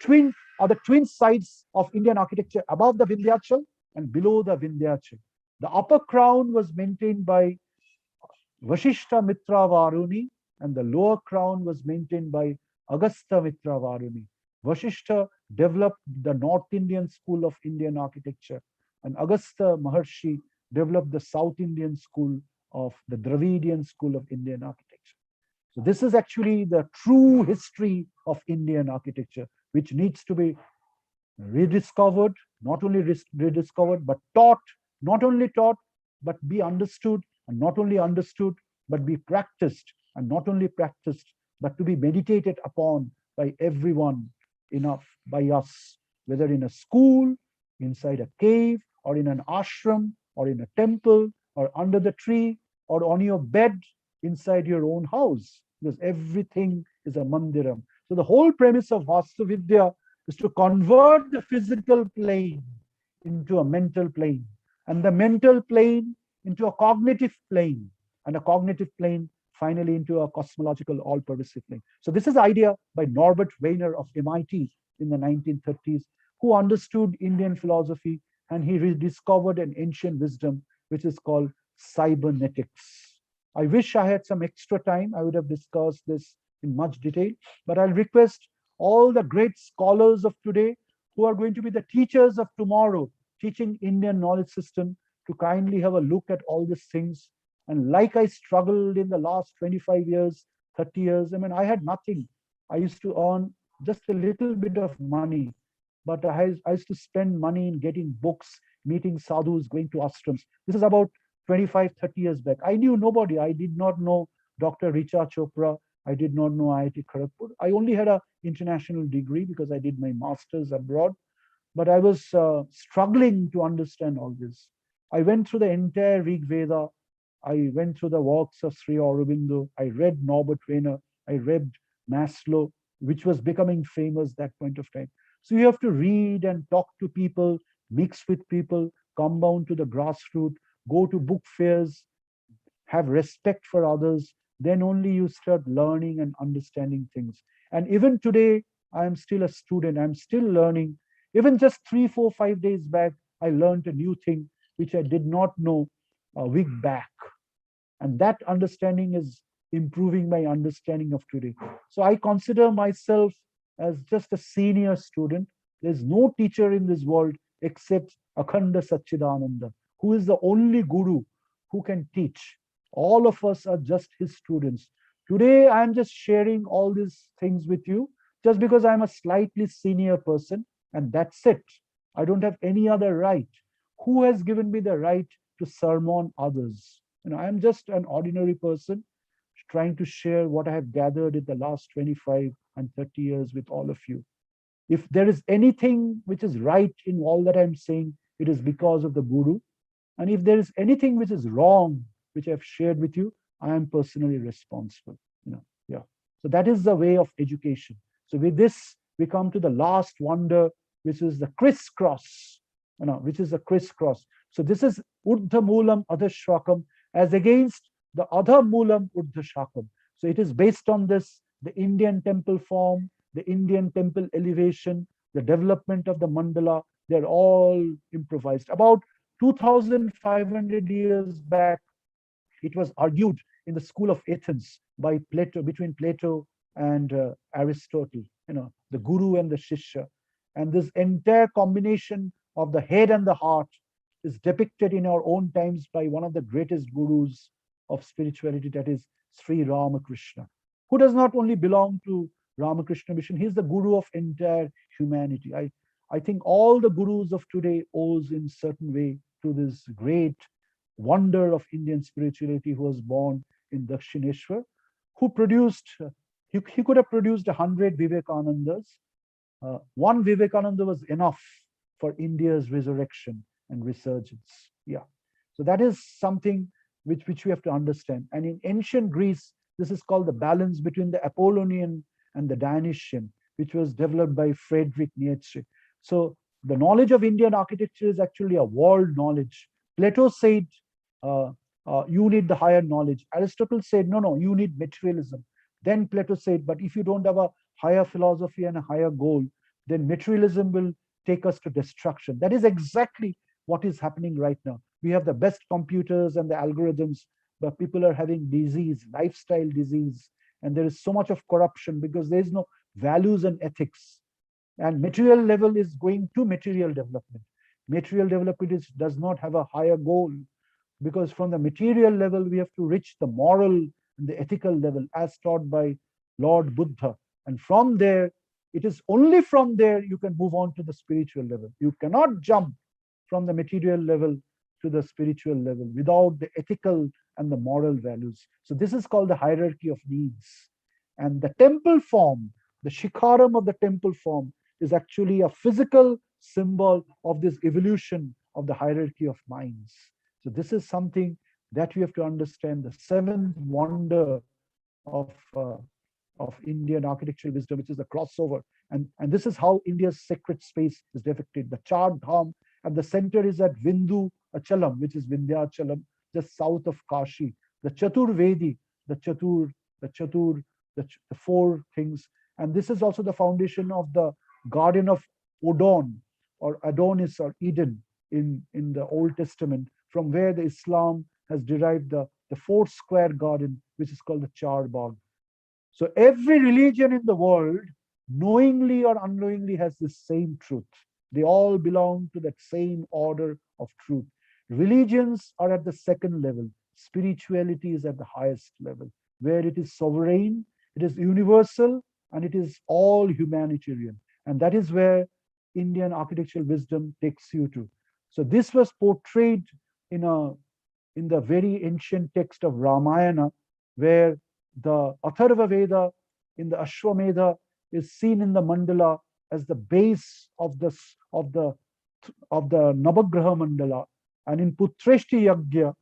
twin sides of Indian architecture, above the Vindhyachal and below the Vindhyachal. The upper crown was maintained by Vashishta Mitra Varuni, and the lower crown was maintained by Agastya Mitra Varuni. Vasishtha developed the North Indian school of Indian architecture, and Agastya Maharshi developed the South Indian school of the Dravidian school of Indian architecture. So this is actually the true history of Indian architecture, which needs to be rediscovered, not only rediscovered, but taught, not only taught, but be understood, and not only understood, but be practiced, and not only practiced, but to be meditated upon by everyone, enough by us, whether in a school, inside a cave, or in an ashram, or in a temple, or under the tree, or on your bed inside your own house, because everything is a mandiram. So the whole premise of Vāstu Vidyā is to convert the physical plane into a mental plane, and the mental plane into a cognitive plane, and a cognitive plane finally into a cosmological all-pervasive plane. So this is the idea by Norbert Wiener of MIT in the 1930s, who understood Indian philosophy, and he rediscovered an ancient wisdom which is called cybernetics. I wish I had some extra time. I would have discussed this in much detail, but I'll request all the great scholars of today who are going to be the teachers of tomorrow, teaching Indian knowledge system, to kindly have a look at all these things. And like I struggled in the last 25 years, 30 years, I mean, I had nothing. I used to earn just a little bit of money, but I used to spend money in getting books, meeting sadhus, going to ashrams. This is about 25, 30 years back. I knew nobody. I did not know Dr. Richa Chopra. I did not know IIT Kgp. I only had an international degree because I did my master's abroad, but I was struggling to understand all this. I went through the entire Rig Veda. I went through the works of Sri Aurobindo. I read Norbert Wiener. I read Maslow, which was becoming famous that point of time. So you have to read and talk to people, mix with people, come down to the grassroots, go to book fairs, have respect for others. Then only you start learning and understanding things. And even today, I am still a student. I'm still learning. Even just 3, 4, 5 days back, I learned a new thing which I did not know a week back. And that understanding is improving my understanding of today. So I consider myself as just a senior student. There's no teacher in this world except Akhanda Satchidananda, who is the only guru who can teach. All of us are just his students. Today, I'm just sharing all these things with you just because I'm a slightly senior person, and that's it. I don't have any other right. Who has given me the right to sermon others? I'm just an ordinary person trying to share what I have gathered in the last 25 and 30 years with all of you. If there is anything which is right in all that I'm saying, it is because of the Guru. And if there is anything which is wrong, which I've shared with you, I am personally responsible. Yeah. So that is the way of education. So with this, we come to the last wonder, which is the crisscross. Which is the crisscross. So this is Urdha Moolam Adha Shwakam as against the Adha Moolam Urdha Shakam. So it is based on this, the Indian temple form, the Indian temple elevation, the development of the mandala. They're all improvised. About 2,500 years back, it was argued in the school of Athens by Plato, between Plato and Aristotle, the guru and the shishya. And this entire combination of the head and the heart is depicted in our own times by one of the greatest gurus of spirituality, that is Sri Ramakrishna, who does not only belong to Ramakrishna mission, he's the guru of entire humanity. I think all the gurus of today owes in certain way to this great wonder of Indian spirituality who was born in Dakshineshwar, who produced, he could have produced 100 Vivekanandas. One Vivekananda was enough for India's resurrection and resurgence. Yeah. So that is something which we have to understand. And in ancient Greece, this is called the balance between the Apollonian and the Dionysian, which was developed by Friedrich Nietzsche. So the knowledge of Indian architecture is actually a world knowledge. Plato said, you need the higher knowledge. Aristotle said, no, you need materialism. Then Plato said, but if you don't have a higher philosophy and a higher goal, then materialism will take us to destruction. That is exactly what is happening right now. We have the best computers and the algorithms, but people are having disease, lifestyle disease, and there is so much of corruption because there is no values and ethics. And material level is going to material development. Material development does not have a higher goal, because from the material level we have to reach the moral and the ethical level as taught by Lord Buddha. And from there, it is only from there you can move on to the spiritual level. You cannot jump from the material level to the spiritual level without the ethical and the moral values. So this is called the hierarchy of needs. And the temple form, the shikharam of the temple form, is actually a physical symbol of this evolution of the hierarchy of minds. So this is something that we have to understand, the seventh wonder of Indian architectural wisdom, which is the crossover. And this is how India's sacred space is depicted. The Char Dham at the center is at Vindu Achalam, which is Vindhyachalam, just south of Kashi. The Chatur Vedi, the four things. And this is also the foundation of the Garden of Odon, or Adonis, or Eden in the Old Testament, from where the Islam has derived the four square garden, which is called the Char Bagh. So every religion in the world, knowingly or unknowingly, has this same truth. They all belong to that same order of truth. Religions are at the second level. Spirituality is at the highest level, where it is sovereign, it is universal, and it is all humanitarian. And that is where Indian architectural wisdom takes you to. So this was portrayed in the very ancient text of Ramayana, where the Atharva Veda in the Ashwamedha is seen in the mandala as the base of the Navagraha mandala. And in Putreshti Yagya,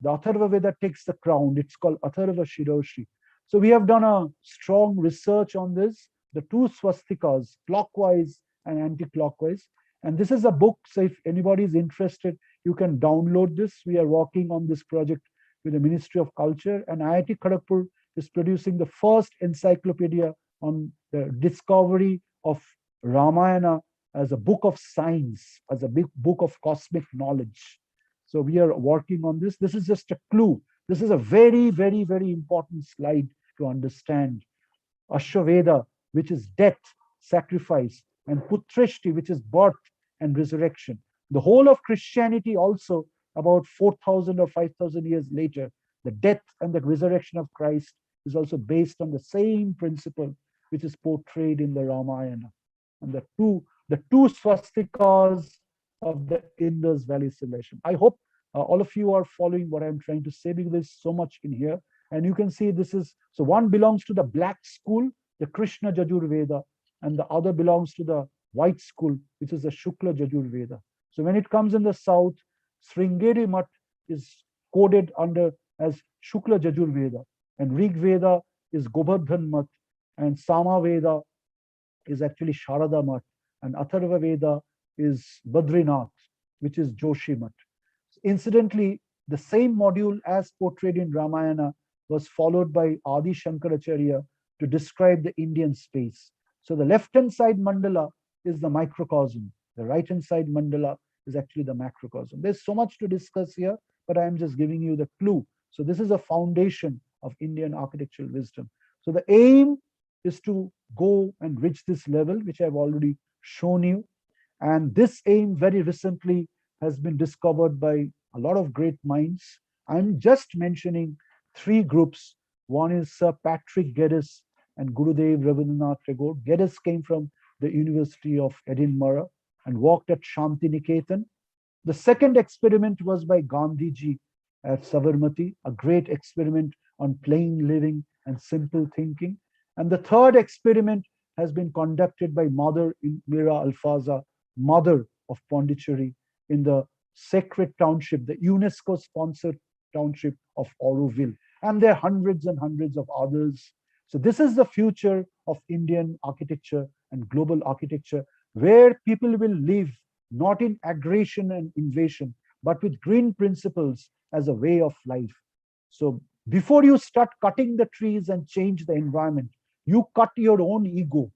the Atharva Veda takes the crown. It's called Atharva Shiroshi. So we have done a strong research on this, the two swastikas, clockwise and anti-clockwise. And this is a book, so if anybody is interested, you can download this. We are working on this project with the Ministry of Culture, and IIT Kgp is producing the first encyclopedia on the discovery of Ramayana as a book of science, as a big book of cosmic knowledge. So we are working on this. This is just a clue. This is a very, very, very important slide to understand. Ashwaveda, which is death, sacrifice, and Putreshti, which is birth and resurrection. The whole of Christianity also, about 4,000 or 5,000 years later, the death and the resurrection of Christ is also based on the same principle which is portrayed in the Ramayana. And the two swastikas of the Indus Valley civilization. I hope all of you are following what I'm trying to say, because there's so much in here. And you can see this is, so one belongs to the black school, the Krishna Jajur Veda, and the other belongs to the white school, which is the Shukla Jajur Veda. So when it comes in the south, Sringeri Mutt is coded under as Shukla Jajur Veda, and Rig Veda is Gobardhan Mutt, and Sama Veda is actually Sharada Mutt, and Atharva Veda is Badrinath, which is Joshi Mutt. Incidentally, the same module as portrayed in Ramayana was followed by Adi Shankaracharya to describe the Indian space. So the left-hand side mandala is the microcosm. The right-hand side mandala is actually the macrocosm. There's so much to discuss here, but I'm just giving you the clue. So this is a foundation of Indian architectural wisdom. So the aim is to go and reach this level, which I've already shown you. And this aim very recently has been discovered by a lot of great minds. I'm just mentioning three groups. One is Sir Patrick Geddes and Gurudev Rabindranath Tagore. Geddes came from the University of Edinburgh and worked at Shanti Niketan. The second experiment was by Gandhiji at Sabarmati, a great experiment on plain living and simple thinking. And the third experiment has been conducted by Mother Mira Alfaza, mother of Pondicherry, in the sacred township, the UNESCO-sponsored township of Auroville. And there are hundreds and hundreds of others. So this is the future of Indian architecture and global architecture, where people will live not in aggression and invasion, but with green principles as a way of life. So before you start cutting the trees and change the environment, you cut your own ego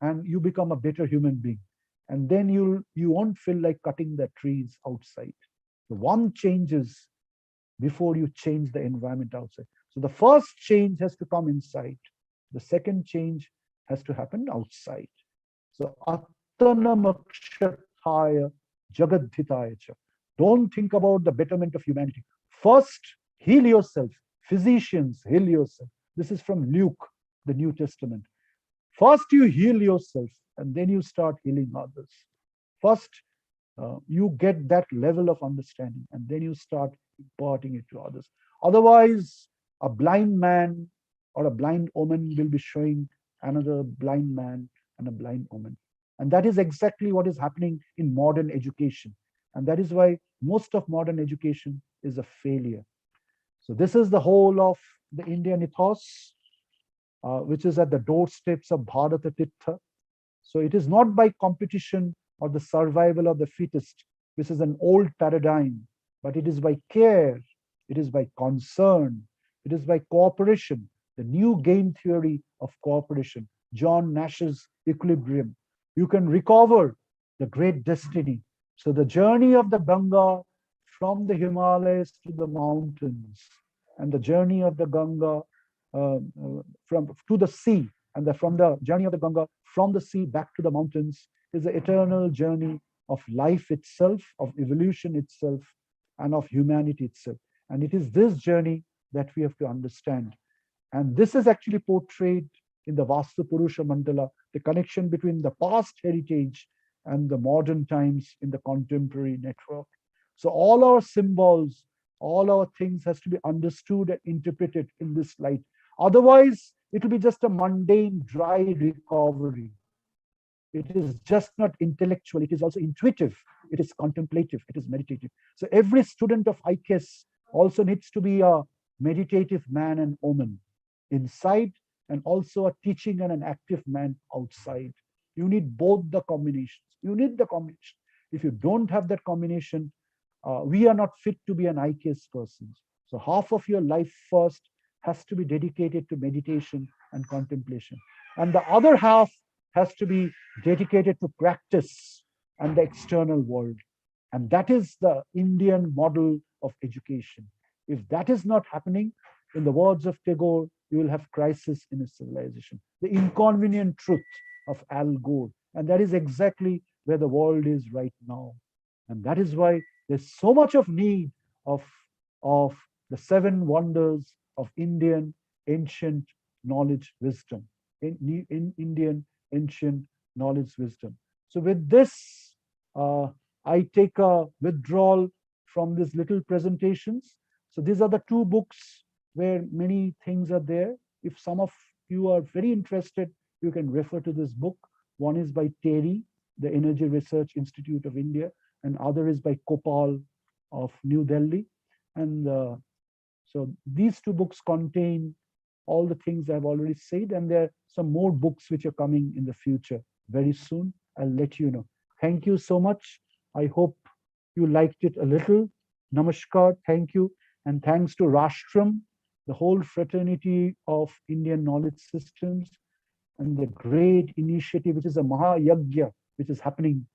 and you become a better human being. And then you won't feel like cutting the trees outside. The one changes before you change the environment outside. So the first change has to come inside. The second change has to happen outside. So Attanamakshathaya Jagadhitaya cha. Don't think about the betterment of humanity. First, heal yourself. Physicians, heal yourself. This is from Luke, the New Testament. First, you heal yourself, and then you start healing others. First, you get that level of understanding, and then you start imparting it to others. Otherwise, a blind man or a blind woman will be showing another blind man and a blind woman. And that is exactly what is happening in modern education. And that is why most of modern education is a failure. So this is the whole of the Indian ethos, which is at the doorsteps of Bharata Tirtha. So it is not by competition or the survival of the fittest, which is an old paradigm, but it is by care, it is by concern, it is by cooperation, the new game theory of cooperation, John Nash's equilibrium. You can recover the great destiny. So the journey of the Ganga from the Himalayas to the mountains, and the journey of the Ganga to the sea, and from the journey of the Ganga from the sea back to the mountains is the eternal journey of life itself, of evolution itself, and of humanity itself. And it is this journey that we have to understand. And this is actually portrayed in the Vāstu Purusha Mandala, the connection between the past heritage and the modern times in the contemporary network. So all our symbols, all our things has to be understood and interpreted in this light. Otherwise, it will be just a mundane, dry recovery. It is just not intellectual, it is also intuitive, it is contemplative, it is meditative. So every student of IKS also needs to be a meditative man and woman inside, and also a teaching and an active man outside. You need both the combinations. You need the combination. If you don't have that combination, we are not fit to be an IKS person. So half of your life first has to be dedicated to meditation and contemplation. And the other half has to be dedicated to practice and the external world. And that is the Indian model of education. If that is not happening, in the words of Tagore, you will have crisis in a civilization. The inconvenient truth of Al Gore. And that is exactly where the world is right now. And that is why there's so much of need of the 7 wonders of Indian ancient knowledge wisdom. In Indian ancient knowledge wisdom. So with this, I take a withdrawal from these little presentations. So these are the 2 books where many things are there. If some of you are very interested, you can refer to this book. One is by Terry, the Energy Research Institute of India, and other is by Kopal of New Delhi. And so these 2 books contain all the things I've already said, and there are some more books which are coming in the future very soon. I'll let you know. Thank you so much. I hope you liked it a little. Namaskar, thank you. And thanks to Rashtram, the whole fraternity of Indian knowledge systems, and the great initiative, which is a Mahayagya, which is happening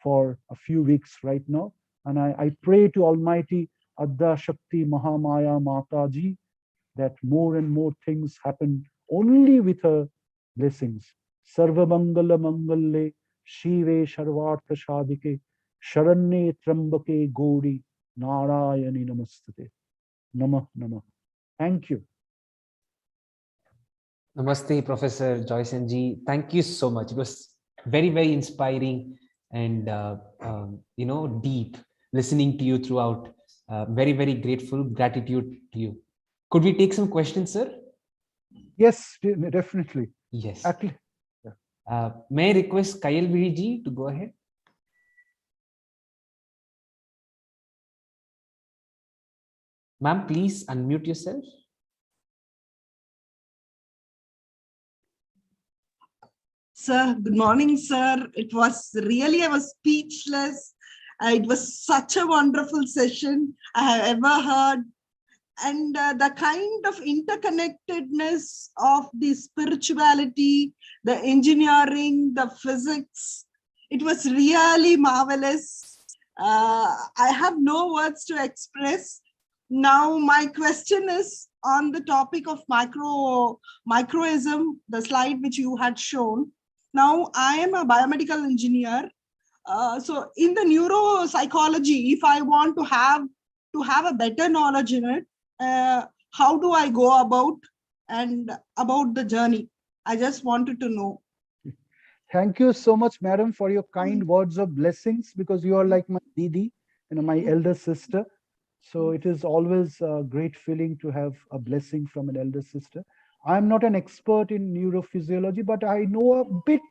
for a few weeks right now. And I pray to Almighty Adda Shakti Mahamaya Mataji that more and more things happen only with her blessings. Sarva Mangala Mangalle Shive Sharvartha Shadike Sharanye Trambake Gauri Narayani Namastate. Namah Namah. Thank you. Namaste, Professor Joy Sen ji. Thank you so much. It was very, very inspiring and deep listening to you throughout. Very, very grateful. Gratitude to you. Could we take some questions, sir? Yes, definitely. Yes. Actually, May I request Kayal Viri ji to go ahead? Ma'am, please unmute yourself. Sir, good morning, sir. It was really, I was speechless. It was such a wonderful session I have ever heard. And the kind of interconnectedness of the spirituality, the engineering, the physics, it was really marvelous. I have no words to express. Now, my question is, on the topic of microism, the slide which you had shown. Now, I am a biomedical engineer. So in the neuropsychology, if I want to have a better knowledge in it, how do I go about the journey? I just wanted to know. Thank you so much, madam, for your kind words of blessings, because you are like my Didi, my elder sister. So it is always a great feeling to have a blessing from an elder sister. I'm not an expert in neurophysiology, but I know a bit,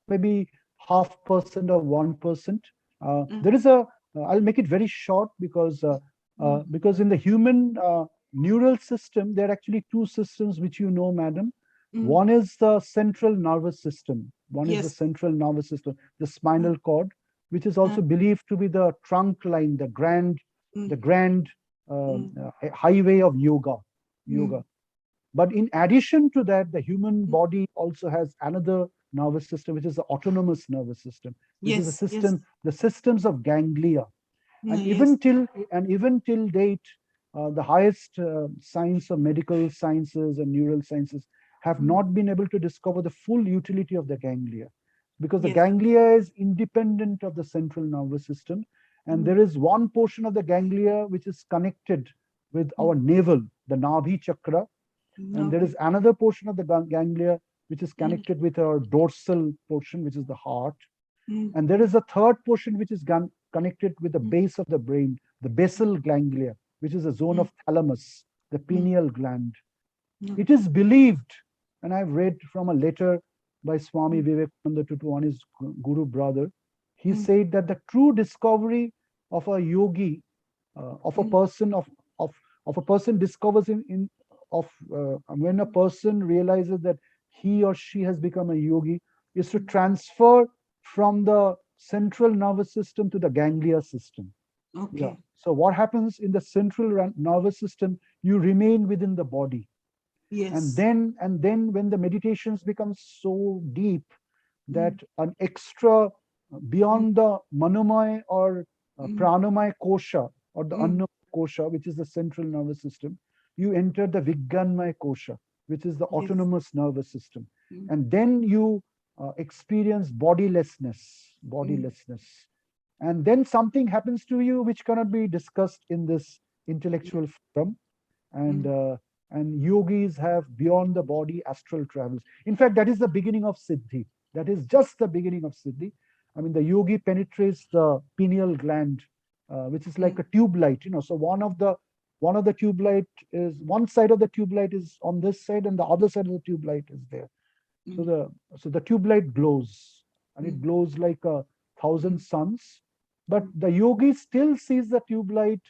maybe 0.5% or 1%. There is I'll make it very short, because in the human neural system, there are actually two systems which you know, madam. One is the central nervous system. One is the central nervous system, the spinal cord, which is also believed to be the trunk line, the grand highway of yoga. But in addition to that, the human body also has another nervous system, which is the autonomous nervous system, which is the systems of ganglia. And even till date, the highest science of medical sciences and neural sciences have not been able to discover the full utility of the ganglia, because the ganglia is independent of the central nervous system. And there is one portion of the ganglia which is connected with our navel, the Nabhi chakra. And there is another portion of the ganglia which is connected with our dorsal portion, which is the heart. And there is a third portion which is connected with the base of the brain, the basal ganglia, which is a zone of thalamus, the pineal gland. It is believed, and I've read from a letter by Swami Vivekananda to one his guru brother, he said that the true discovery of a yogi, of a person discovers when a person realizes that he or she has become a yogi, is to transfer from the central nervous system to the ganglia system. So what happens in the central nervous system, you remain within the body. And then when the meditations become so deep that an extra beyond the manomaya or pranamaya kosha or the annamaya kosha, which is the central nervous system, you enter the Vijnanmaya kosha, which is the autonomous nervous system. And then you experience bodilessness. And then something happens to you which cannot be discussed in this intellectual forum. And yogis have beyond the body astral travels. In fact, that is the beginning of Siddhi. That is just the beginning of Siddhi. I mean, the yogi penetrates the pineal gland, which is like a tube light. So one of the tube light is, one side of the tube light is on this side, and the other side of the tube light is there. So the tube light glows, and it glows like 1,000 suns. But the yogi still sees the tube light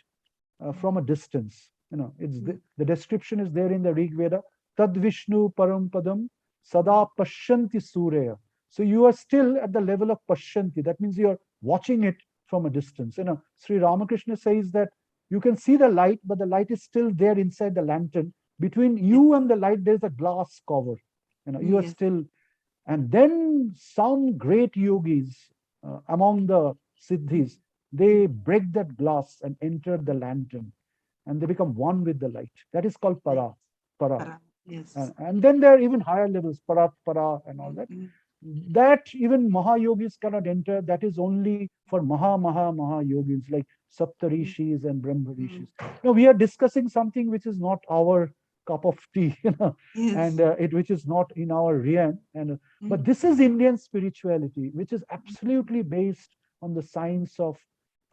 from a distance. It's the description is there in the Rig Veda. Tad Vishnu Param Padam Sada Pashyanti Surya. So you are still at the level of Pashyanti. That means you are watching it from a distance. Sri Ramakrishna says that you can see the light, but the light is still there inside the lantern. Between you and the light, there's a glass cover. You are still. And then some great yogis among the Siddhis, they break that glass and enter the lantern, and they become one with the light. That is called para. And then there are even higher levels, parat, para, and all that. That even Mahayogis cannot enter. That is only for Maha yogis like Saptarishis and Brahmarishis. Now we are discussing something which is not our cup of tea, and which is not in our realm. But this is Indian spirituality, which is absolutely based on the science of.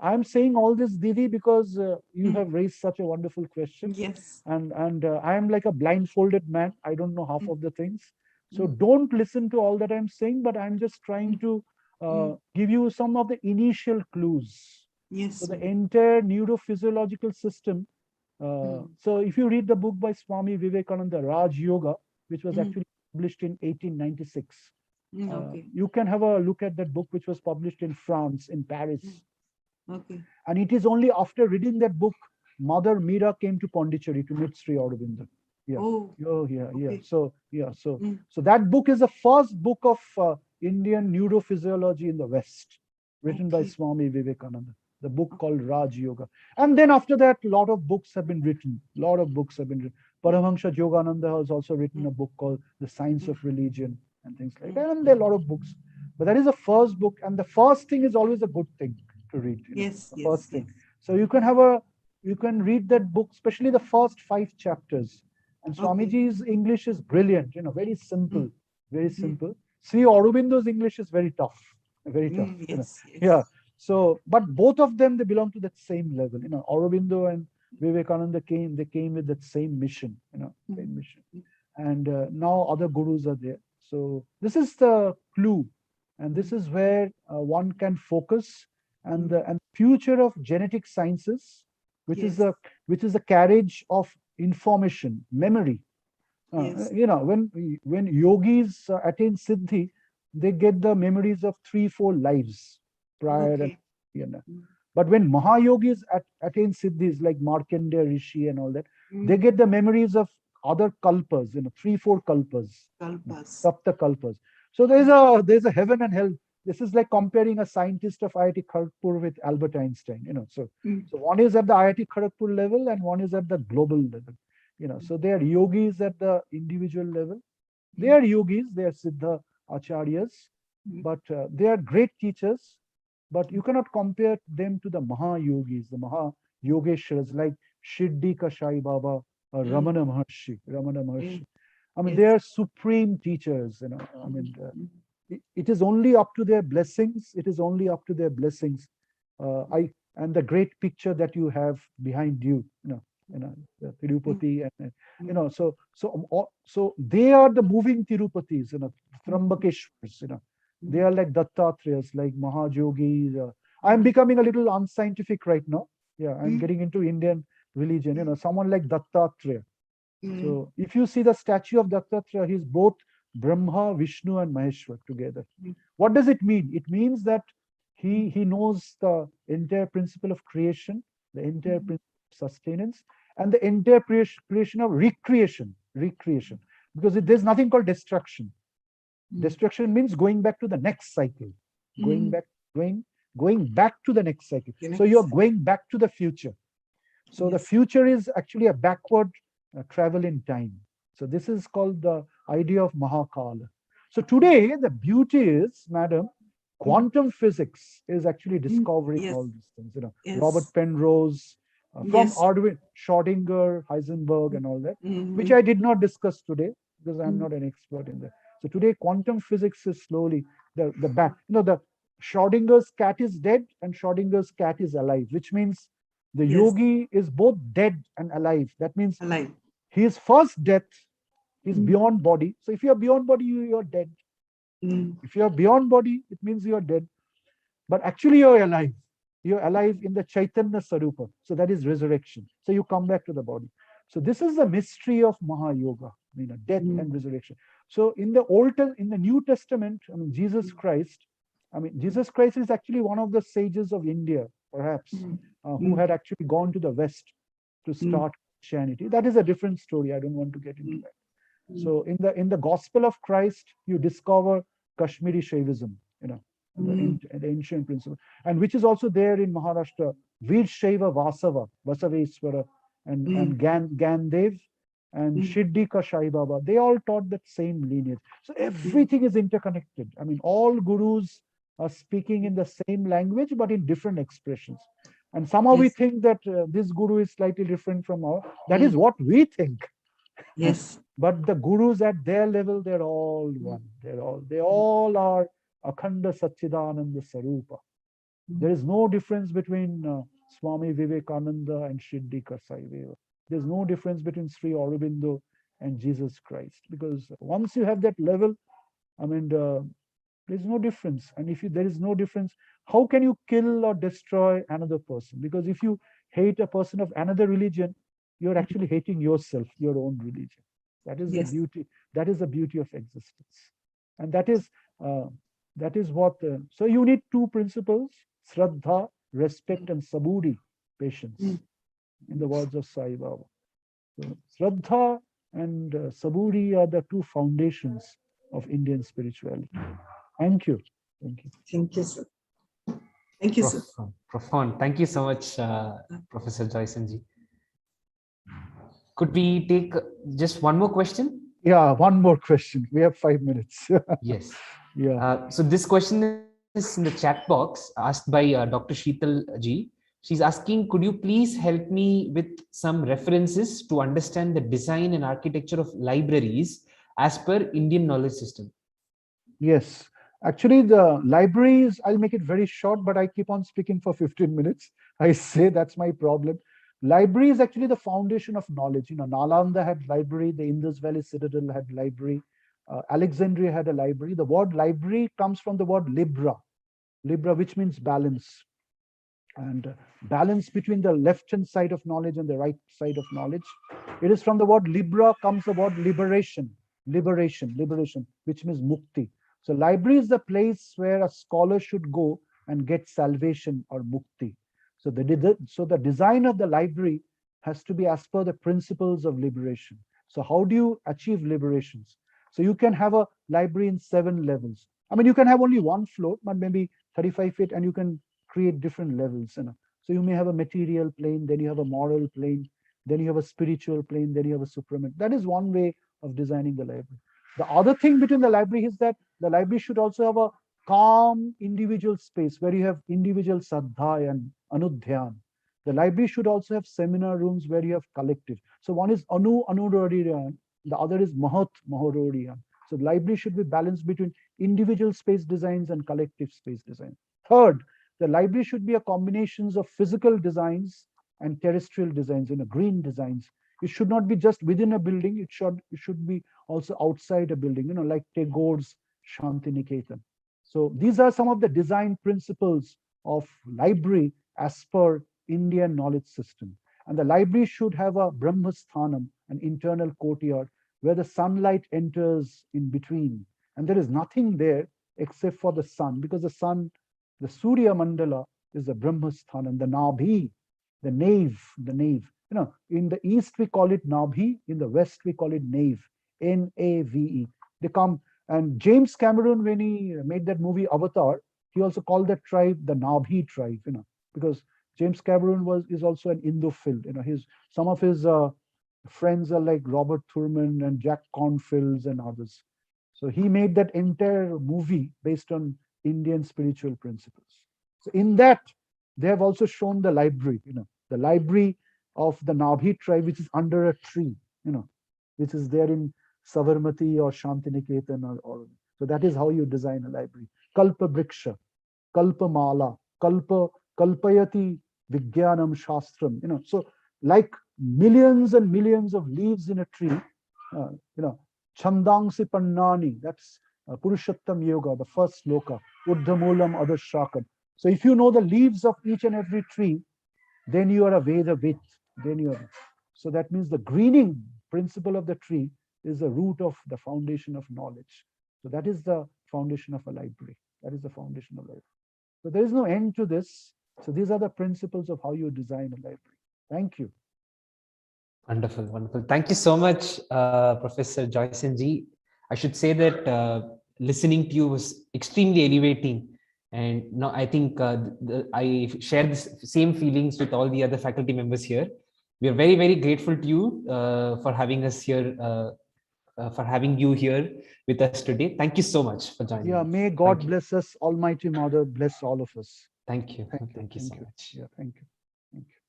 I'm saying all this, Didi, because you have raised such a wonderful question. And I am like a blindfolded man. I don't know half of the things. So don't listen to all that I'm saying, but I'm just trying to give you some of the initial clues. So the entire neurophysiological system. So if you read the book by Swami Vivekananda, Raj Yoga, which was actually published in 1896, you can have a look at that book, which was published in France, in Paris. And it is only after reading that book, Mother Meera came to Pondicherry to meet Sri Aurobindo. So that book is the first book of Indian neurophysiology in the West, written by Swami Vivekananda. The book called Raj Yoga. And then after that, a lot of books have been written. Paramahansa Yogananda has also written a book called The Science of Religion and things like that. And there are a lot of books. But that is the first book. And the first thing is always a good thing to read. Yes, the yes, first thing. yes. So you can read that book, especially the first 5 chapters. And Swamiji's English is brilliant, very simple, very simple. Sri Aurobindo's English is very tough, very tough. Yes, yes. Yeah. So, but both of them, they belong to that same level. Aurobindo and Vivekananda came with that same mission, same mission. And now other gurus are there. So this is the clue, and this is where one can focus. And the future of genetic sciences, which is the carriage of information, memory. When yogis attain siddhi, they get the memories of 3-4 lives prior. And, but when mahayogis attain siddhis like Markandeya Rishi and all that, they get the memories of other kalpas, 3-4 kalpas, sapta kalpas. So there's a heaven and hell. This is like comparing a scientist of IIT Kharagpur with Albert Einstein. So one is at the IIT Kharagpur level and one is at the global level. So they are yogis at the individual level. They are yogis, they are siddha acharyas, but they are great teachers. But you cannot compare them to the Mahayogis, the Mahayogeshwaras like Shirdika Sai Baba or Ramana Maharshi. I mean, they are supreme teachers. It is only up to their blessings. It is only up to their blessings. And the great picture that you have behind you, the Tirupati, and so they are the moving Tirupatis, Trambakeshwars, they are like Dattathreyas, like Mahajogis. I'm becoming a little unscientific right now. Yeah, I'm getting into Indian religion. Someone like Dattatreya. So if you see the statue of Dattatreya, he's both Brahma, Vishnu, and Maheshwar together. What does it mean? It means that he knows the entire principle of creation, the entire principle of sustenance, and the entire creation of recreation. Because there's nothing called destruction. Destruction means going back to the next cycle, going back to the next cycle. So you're going back to the future. So the future is actually a backward travel in time. So this is called the idea of Mahakala. So today the beauty is, madam, quantum physics is actually discovering all these things. Robert Penrose, from Arduin, Schrödinger, Heisenberg, and all that, which I did not discuss today because I'm not an expert in that. So today, quantum physics is slowly the Schrödinger's cat is dead and Schrödinger's cat is alive, which means the yogi is both dead and alive. That means his first death is beyond body. So if you are beyond body, you are dead. If you are beyond body, it means you are dead. But actually, you're alive. You're alive in the Chaitanya Sarupa. So that is resurrection. So you come back to the body. So this is the mystery of Mahayoga, death and resurrection. So in the New Testament, Jesus Christ is actually one of the sages of India, perhaps, who had actually gone to the West to start Christianity. That is a different story. I don't want to get into that. So in the Gospel of Christ, you discover Kashmiri Shaivism, the ancient principle, and which is also there in Maharashtra, Veer Shaiva Vasaveswara, and Gandev, and Shirdika Sai Baba. They all taught that same lineage. So everything is interconnected. All gurus are speaking in the same language, but in different expressions. And somehow we think that this guru is slightly different from our. That is what we think. Yes. But the gurus at their level, they're all one. They all are Akhanda Satchidananda Sarupa. There is no difference between Swami Vivekananda and Shirdika Sai Baba. There's no difference between Sri Aurobindo and Jesus Christ, because once you have that level, there's no difference. And if there is no difference, how can you kill or destroy another person? Because if you hate a person of another religion, you're actually hating yourself, your own religion. That is the beauty. That is the beauty of existence, and that is what. So you need 2 principles: Shraddha, respect, and Saburi, patience. In the words of Sai Baba. So Shraddha and Saburi are the 2 foundations of Indian spirituality. Thank you. Thank you. Thank you, sir. Thank you, sir. Profound. Thank you so much, Professor Joy Sen ji. Could we take just one more question? Yeah, one more question. We have 5 minutes. Yes. Yeah. So this question is in the chat box asked by Dr. Sheetal Ji. She's asking, could you please help me with some references to understand the design and architecture of libraries as per Indian knowledge system? Yes. Actually, the libraries, I'll make it very short, but I keep on speaking for 15 minutes. I say that's my problem. Library is actually the foundation of knowledge. You know, Nalanda had library, the Indus Valley Citadel had library, Alexandria had a library. The word library comes from the word libra, which means balance. And balance between the left-hand side of knowledge and the right side of knowledge. It is from the word libra comes the word liberation, which means mukti. So library is the place where a scholar should go and get salvation or mukti. So the design of the library has to be as per the principles of liberation. So how do you achieve liberations? So you can have a library in 7 levels. I mean, you can have only one floor, but maybe 35 feet, and you can create different levels. You know? So you may have a material plane, then you have a moral plane, then you have a spiritual plane, then you have a supramental. That is one way of designing the library. The other thing between the library is that the library should also have a calm individual space where you have individual sadhya and anudhyan. The library should also have seminar rooms where you have collective. So one is anurodiyan, the other is mahododiyan. So the library should be balanced between individual space designs and collective space design. Third, the library should be a combination of physical designs and terrestrial designs, green designs. It should not be just within a building. It should be also outside a building, like Tagore's Shantiniketan. So these are some of the design principles of library as per Indian knowledge system. And the library should have a Brahmasthanam, an internal courtyard, where the sunlight enters in between. And there is nothing there except for the sun, because the sun, the Surya Mandala, is the Brahmasthanam, the Nabhi, the nave. In the east we call it Nabhi, in the west we call it nave, N-A-V-E. They come, and James Cameron, when he made that movie Avatar, he also called that tribe the Nabhi tribe, because James Cameron is also an Indophile. Some of his friends are like Robert Thurman and Jack Cornfields and others. So he made that entire movie based on Indian spiritual principles. So in that, they have also shown the library, the library of the Nabhi tribe, which is under a tree, which is there in Savarmati or Shantiniketan or so that is how you design a library. Kalpa Briksha, Kalpa Mala, Kalpayati Vijnanam Shastram, so like millions and millions of leaves in a tree, Chandangsi Pannani, that's Purushottam Yoga, the first sloka, Uddhamulam Adashrakan. So if you know the leaves of each and every tree, then you are a Vedavit. So that means the greening principle of the tree is the root of the foundation of knowledge. So that is the foundation of a library. That is the foundation of library. So there is no end to this. So these are the principles of how you design a library. Thank you. Wonderful, wonderful. Thank you so much, Professor Joy Sen ji. I should say that listening to you was extremely elevating. And now I think I share the same feelings with all the other faculty members here. We are very, very grateful to you for having us here, for having you here with us today. Thank you so much for joining. Yeah, may God bless us, Almighty Mother bless all of us. Thank you. Thank you so much. Yeah, thank you. Thank you.